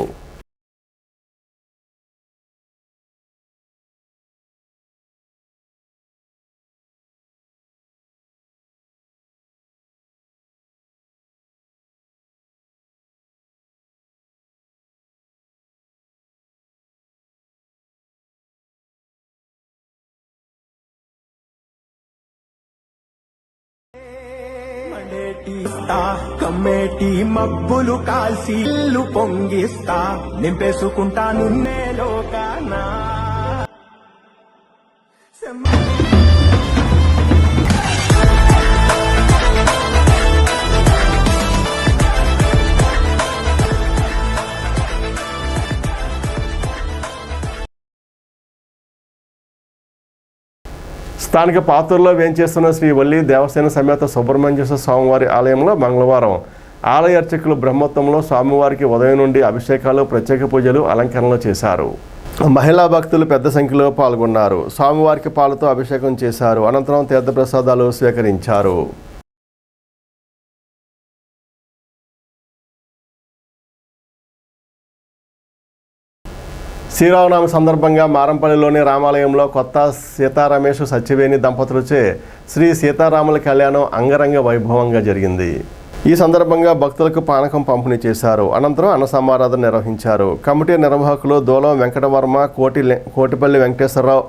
[SPEAKER 11] పొంగిస్తా కమ్మేటి మబ్బులు కాల్సి ఇల్లు పొంగిస్తా నింపేసుకుంటాను నేలోకానా
[SPEAKER 1] స్థానిక పాతూరులో వేంచేస్తున్న శ్రీ వల్లి దేవసేన సమేత సుబ్రహ్మణ్యేశ్వర స్వామివారి ఆలయంలో మంగళవారం ఆలయ అర్చకులు బ్రహ్మోత్సవంలో స్వామివారికి ఉదయం నుండి అభిషేకాలు, ప్రత్యేక పూజలు, అలంకరణలు చేశారు. మహిళా భక్తులు పెద్ద సంఖ్యలో పాల్గొన్నారు. స్వామివారికి పాలతో అభిషేకం చేశారు. అనంతరం తీర్థప్రసాదాలు స్వీకరించారు. శ్రీరామనవమి సందర్భంగా మారంపల్లిలోని రామాలయంలో కొత్త సీతారమేష్ సత్యవేణి దంపతులచే శ్రీ సీతారాముల కళ్యాణం అంగరంగ వైభవంగా జరిగింది. ఈ సందర్భంగా భక్తులకు పానకం పంపిణీ చేశారు. అనంతరం అన్న సమారాధన నిర్వహించారు. కమిటీ నిర్వాహకులు దూలం వెంకటవర్మ, కోటిపల్లి వెంకటేశ్వరరావు,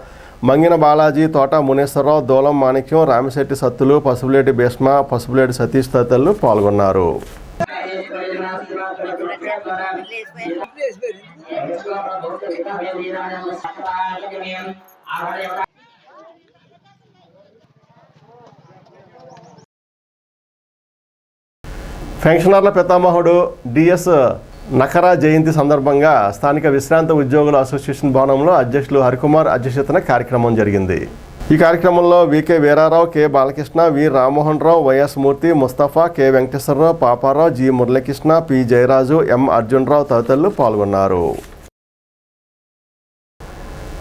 [SPEAKER 1] మంగిన బాలాజీ, తోట మునేశ్వరరావు, దూలం మాణిక్యం, రామిశెట్టి సత్తులు, పసుపులేటి భీష్మ, పసుపులేటి సతీష్ తదితరులు పాల్గొన్నారు. పెన్షనర్ల పితామహుడు డిఎస్ నఖరా జయంతి సందర్భంగా స్థానిక విశ్రాంత ఉద్యోగుల అసోసియేషన్ భవనంలో అధ్యక్షులు హరికుమార్ అధ్యక్షతన కార్యక్రమం జరిగింది. ఈ కార్యక్రమంలో V K Veerarao, K Balakrishna, V Rammohan Rao, Y S Murthy, Mustafa, K Venkateswararao, Paparao, G Muralikrishna, P Jayaraju, M Arjunarao తదితరులు పాల్గొన్నారు.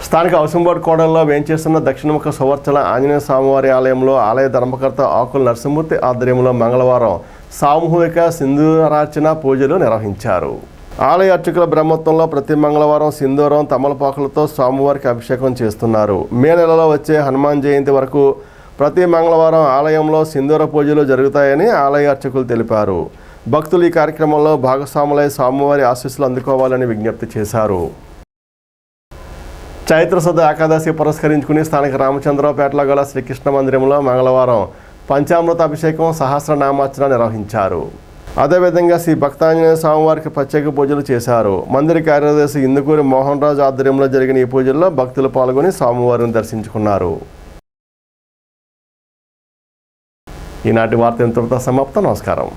[SPEAKER 1] స్థానిక హౌసింగ్ కోడల్లో వేంచేస్తున్న దక్షిణముఖ సువర్చల ఆంజనేయ స్వామివారి ఆలయంలో ఆలయ ధర్మకర్త ఆకుల నరసింహమూర్తి ఆధ్వర్యంలో మంగళవారం సామూహిక సింధూరార్చన పూజలు నిర్వహించారు. ఆలయ అర్చకుల బ్రహ్మోత్సవంలో ప్రతి మంగళవారం సింధూరం, తమలపాకులతో స్వామివారికి అభిషేకం చేస్తున్నారు. మే నెలలో వచ్చే హనుమాన్ జయంతి వరకు ప్రతి మంగళవారం ఆలయంలో సింధూర పూజలు జరుగుతాయని ఆలయ అర్చకులు తెలిపారు. భక్తులు ఈ కార్యక్రమంలో భాగస్వాములై స్వామివారి ఆశీస్సులు అందుకోవాలని విజ్ఞప్తి చేశారు. చైత్రశుద్ధ ఏకాదశి పురస్కరించుకుని స్థానిక రామచంద్రరావుపేటలో గల శ్రీకృష్ణ మందిరంలో మంగళవారం పంచామృత అభిషేకం, సహస్రనామార్చన నిర్వహించారు. అదేవిధంగా శ్రీ భక్తాంజనేయ స్వామివారికి ప్రత్యేక పూజలు చేశారు. మందిర కార్యదర్శి ఇందుకూరి మోహన్ రాజు ఆధ్వర్యంలో జరిగిన ఈ పూజల్లో భక్తులు పాల్గొని స్వామివారిని దర్శించుకున్నారు. ఈనాటి వార్త ఇంతటితో సమాప్తం. నమస్కారం.